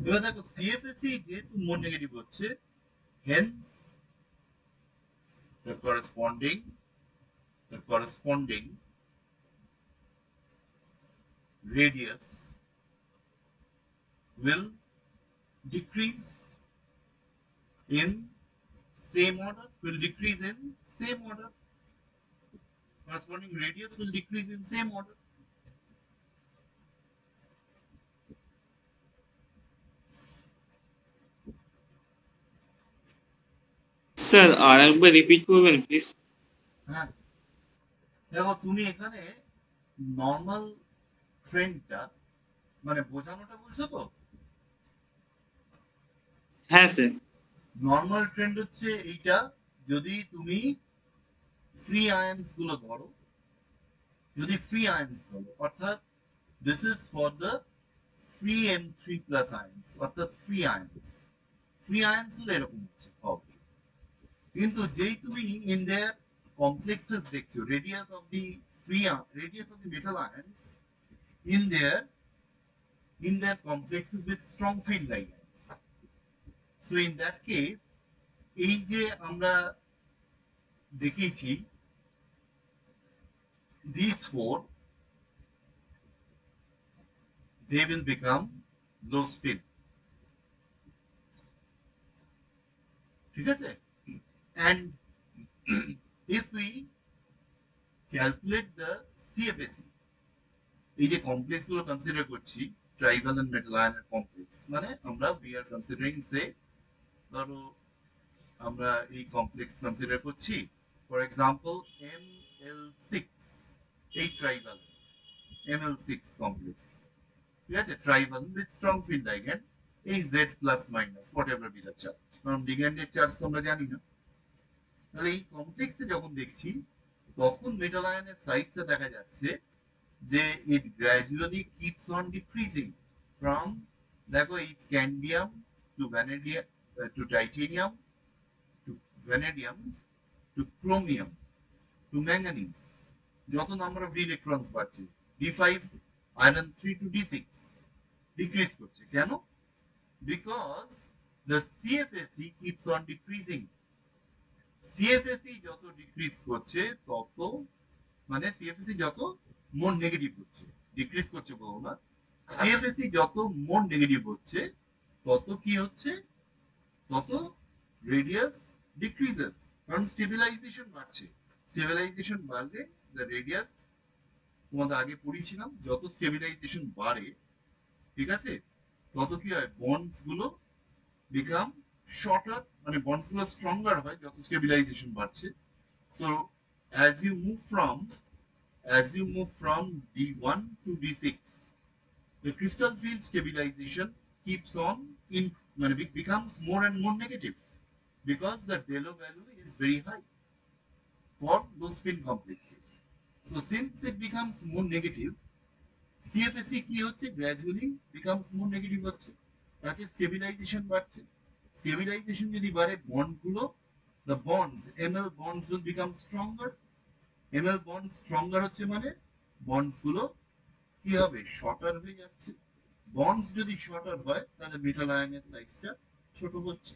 এবার দেখো CFSE যেহেতু more negative হচ্ছে, hence the corresponding radius will decrease in same order, corresponding radius will decrease in same order. Sir আর একবার repeat করবেন please. হ্যাঁ, দেখো তুমি এখানে নর্মাল ট্রেন্ডটা মানে বোঝানোটা বলছো তো? হ্যাঁ স্যার। নর্মাল ট্রেন্ড হচ্ছে এইটা, যদি তুমি ফ্রি আয়ন্স গুলো ধরো, যদি ফ্রি আয়ন্স ধরো, অর্থাৎ this is for the free M3 plus আয়ন্স, অর্থাৎ ফ্রি আয়ন্স। ফ্রি আয়ন্স হলো এরকম হচ্ছে হবে। কিন্তু যেই তুমি ইন দেয়ার কমপ্লেক্সেস দেখছো, radius of the free radius of the metal আয়ন্স in their complexes with strong field ligands. So in that case, এই যে আমরা দেখিয়েছি these four, they will become low spin. ঠিক আছে? And if we calculate the CFSE, এই যে complex গুলো consider করছি, ট্রাইভ্যালেন্ট মেটাল আয়নের কমপ্লেক্স, মানে আমরা we are considering say, ধরো আমরা এই কমপ্লেক্স কনসিডার করছি, ফর এক্সাম্পল ML6, এই ট্রাইভ্যালেন্ট ML6 কমপ্লেক্স, ঠিক আছে, ট্রাইভ্যালেন্ট উইথ স্ট্রং ফিল্ড লাইগ্যান্ড, এই Z plus minus what ever be the charge, কারণ লিগ্যান্ডের চার্জ তো আমরা জানি না। তাহলে এই কমপ্লেক্সে যখন দেখছি তখন মেটাল আয়নের সাইজটা দেখা যাচ্ছে যে it gradually keeps on decreasing from, দেখো এই scandium to vanadium to titanium to vanadium to chromium to manganese, যত নাম্বার অফ ইলেকট্রনস বাড়ছে, D5 iron 3 to D6 decrease করছে। কেন? Because the CFSE keeps on decreasing. CFSE যত decrease করছে তত, মানে CFSE যত মোর নেগেটিভ হচ্ছে, ডিক্রিজ করছে বলবো না, CFSE যত মোর নেগেটিভ হচ্ছে তত কি হচ্ছে, তত রেডিয়াস ডিক্রিজেস, কারণ স্টেবিলাইজেশন বাড়ছে। স্টেবিলাইজেশন বাড়লে দ্য রেডিয়াস, তোমাদের আগে পড়িয়েছিলাম, যত স্টেবিলাইজেশন বাড়ে, ঠিক আছে, তত কি হয়, বন্ডস গুলো বিকাম শর্টার, মানে বন্ডস গুলো স্ট্রঙ্গার হয় যত স্টেবিলাইজেশন বাড়ছে। So as you move from D1 to D6, the crystal field stabilization keeps on in, মানে becomes more and more negative because the Delo value is very high for those spin complexes. So since it becomes more negative, CFSE কি হচ্ছে, gradually becomes more negative হচ্ছে, তাতে stabilisation বাড়ছে। Stabilisation যদি বাড়ে, bond গুলো, the bonds, ML bonds will become stronger. ML bonds stronger হচ্ছে মানে bonds গুলো কি হবে, শর্টার হয়ে যাচ্ছে। বন্ডস যদি শর্টার হয় তাহলে মেটাল আয়নের সাইজটা ছোট হচ্ছে,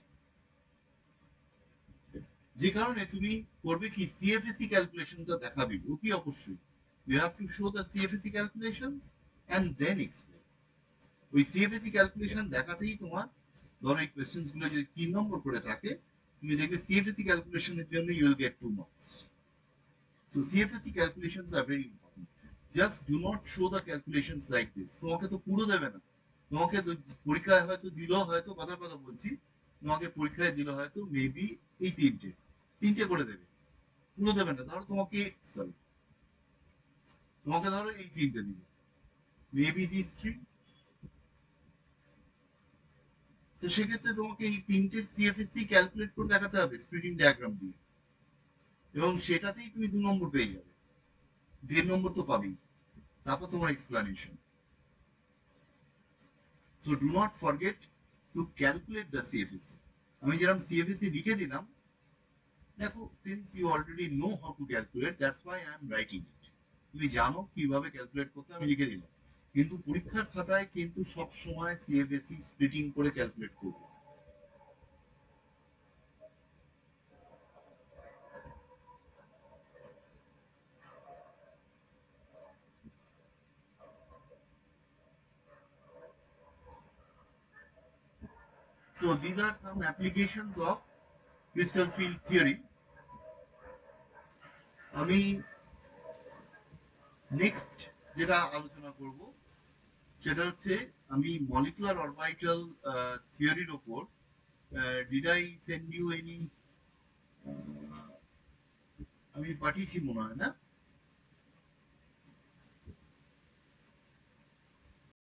যে কারণে তুমি করবে কি, CFSE ক্যালকুলেশনটা দেখাবে অতি অবশ্যই, you have to show the CFSE calculations and then explain. ওই CFSE ক্যালকুলেশন দেখাতেই তোমার, ধরো এই কোয়েশ্চেন্স গুলো যদি 3 নম্বর করে থাকে, তুমি দেখবে CFSE ক্যালকুলেশনের জন্য you will get 2 marks. So CFSE calculations are very important. Just do not show the calculations like this. তোমাকে তো পুরো দেবে না, তোমাকে তো পরীক্ষায় হয়তো দিল, হয়তো কথা বলছি, তোমাকে পরীক্ষায় দিল হয়তো মেবি এই তিনটে করে দেবে, পুরো দেবে না। ধরো তোমাকে ধরো এই তিনটে দিবে, মেবি দিস 3, তো সেক্ষেত্রে তোমাকে এই তিনটের CFSE ক্যালকুলেট করে দেখাতে হবে স্প্লিটিং ডায়াগ্রাম দিয়ে, এবং সেটাতেই তুমি 2 নম্বর পেয়ে যাবে, 1.5 নম্বর তো পাবেই, তারপর তোমার explanation. So do not forget to calculate the CFSE. আমি যেরকম CFSE লিখে দিলাম, দেখো, since you already know how to calculate, that's why I am writing it. তুমি জানো কিভাবে ক্যালকুলেট করতে, আমি লিখে দিলাম, কিন্তু পরীক্ষার খাতায় কিন্তু সব সময় CFSE স্প্লিটিং করে ক্যালকুলেট করবে। So these are some applications of crystal field theory. আমি নেক্সট যেটা আলোচনা করব সেটা হচ্ছে, আমি মলিকুলার অরবিটাল থিওরির উপর, did I send you any, আমি পাঠিয়েছি মনে হয় না,